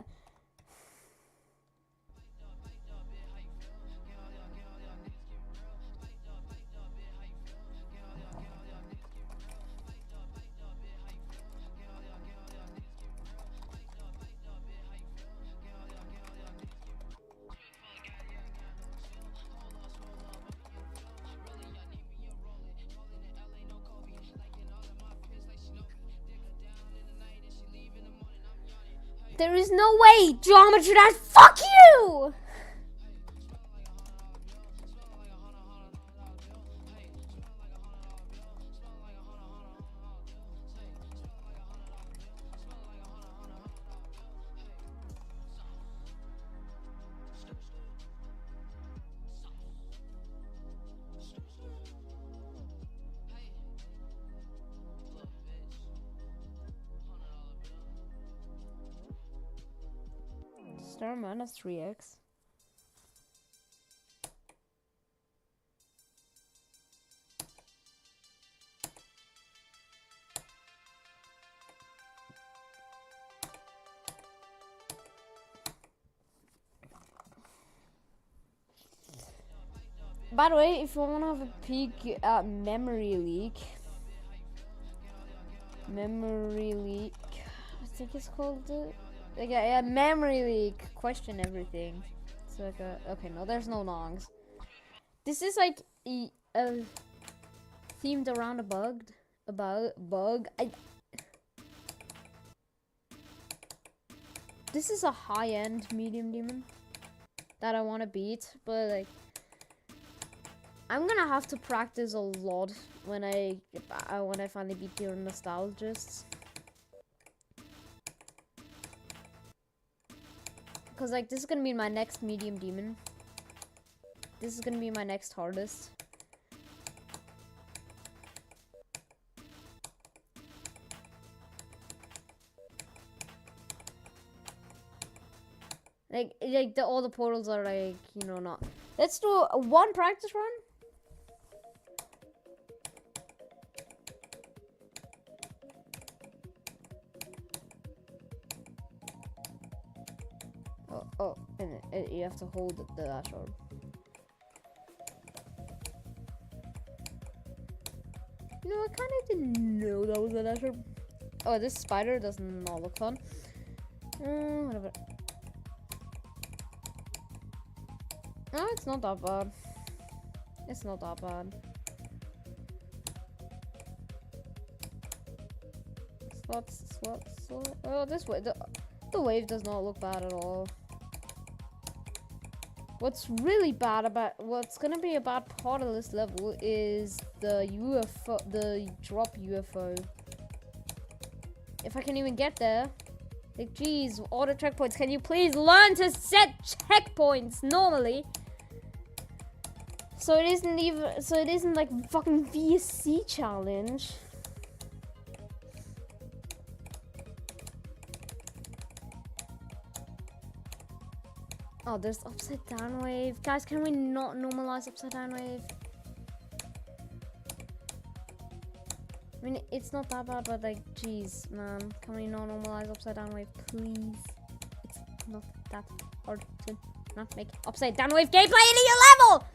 There is no way, Geometry Dash. Fuck you! Star minus 3x. By the way, if you want to have a peek at Memory Leak, I think it's called like a Memory Leak question everything. It's like a okay, no, there's no longs. This is like a themed around a bug. This is a high-end medium demon that I want to beat, but like I'm gonna have to practice a lot when I finally beat the Nostalgists. Cause like this is gonna be my next medium demon. This is gonna be my next hardest. Like all the portals are like, you know, not. Let's do one practice run. Oh, and you have to hold the dash orb. You know, I kind of didn't know that was a dash orb. Oh, this spider does not look fun. Whatever. No, it's not that bad. It's not that bad. It's Slots. Oh, this way. The wave does not look bad at all. What's really bad about what's gonna be a bad part of this level is the UFO, the drop UFO. If I can even get there, like, geez, auto checkpoints. Can you please learn to set checkpoints normally? So it isn't like fucking VSC challenge. Oh, there's upside down wave. Guys, can we not normalize upside down wave? I mean, it's not that bad, but like, jeez, man. Can we not normalize upside down wave, please? It's not that hard to not make upside down wave gameplay in your level!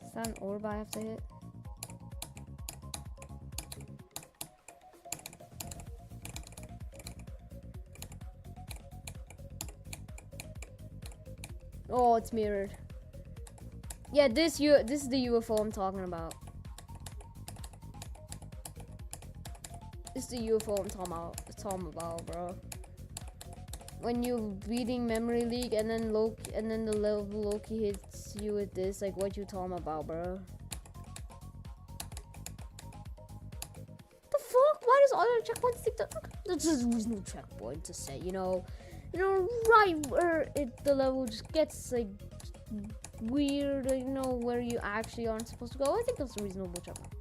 Is that an orb I have to hit? Oh, it's mirrored. Yeah, this is the UFO I'm talking about. This is the UFO I'm talking about, bro. When you're beating Memory League and then the level Loki hits you with this, like, what you talking about, bro? The fuck? Why does auto checkpoints stick to? There's no checkpoint to say, you know, right where the level just gets like weird, you know, where you actually aren't supposed to go. I think that's a reasonable checkpoint.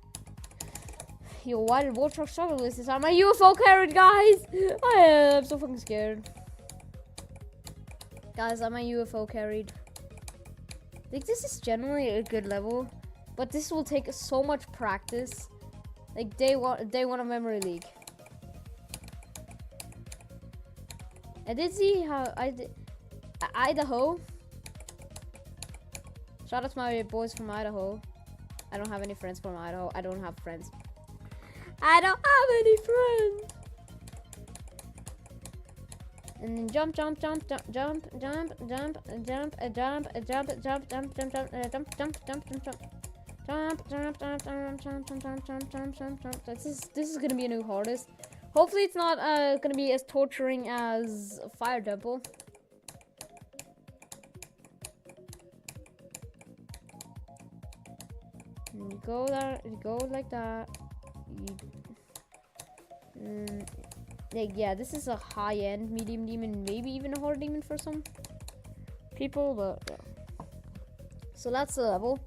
Yo, why did Warthog struggle with this? Am I UFO carried, guys? I am so fucking scared. Guys, am I UFO carried? I think this is generally a good level, but this will take so much practice. Like day one of Memory League. I did see how Idaho. Shout out to my boys from Idaho. I don't have any friends from Idaho. I don't have friends. I don't have any friends. And then jump, jump, jump, jump, jump, jump, jump, jump, jump, jump, jump, jump, jump, jump, jump, jump, jump, jump, jump. Jump, jump, jump, jump, jump, jump, jump, jump, jump, jump, jump. This is gonna be a new hardest. Hopefully it's not gonna be as torturing as Fire Temple. You go there, you go like that. Like, yeah, this is a high-end medium demon, maybe even a hard demon for some people, but yeah. So that's the level.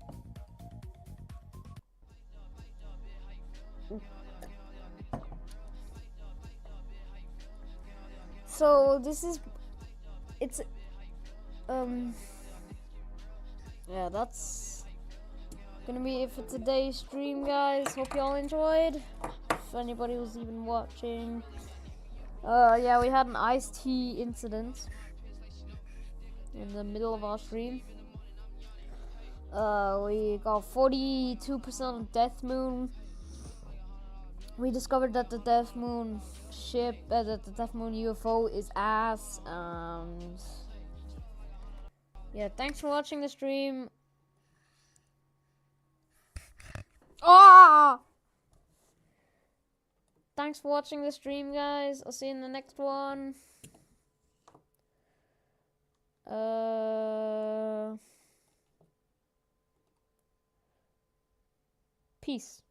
So this is, it's, yeah, that's gonna be it for today's stream, guys. Hope y'all enjoyed. If anybody was even watching. Yeah, we had an iced tea incident in the middle of our stream. We got 42% of Death Moon. We discovered that the Death Moon ship, that the Death Moon UFO is ass. Yeah, thanks for watching the stream. Ah! Thanks for watching the stream, guys. I'll see you in the next one. Peace.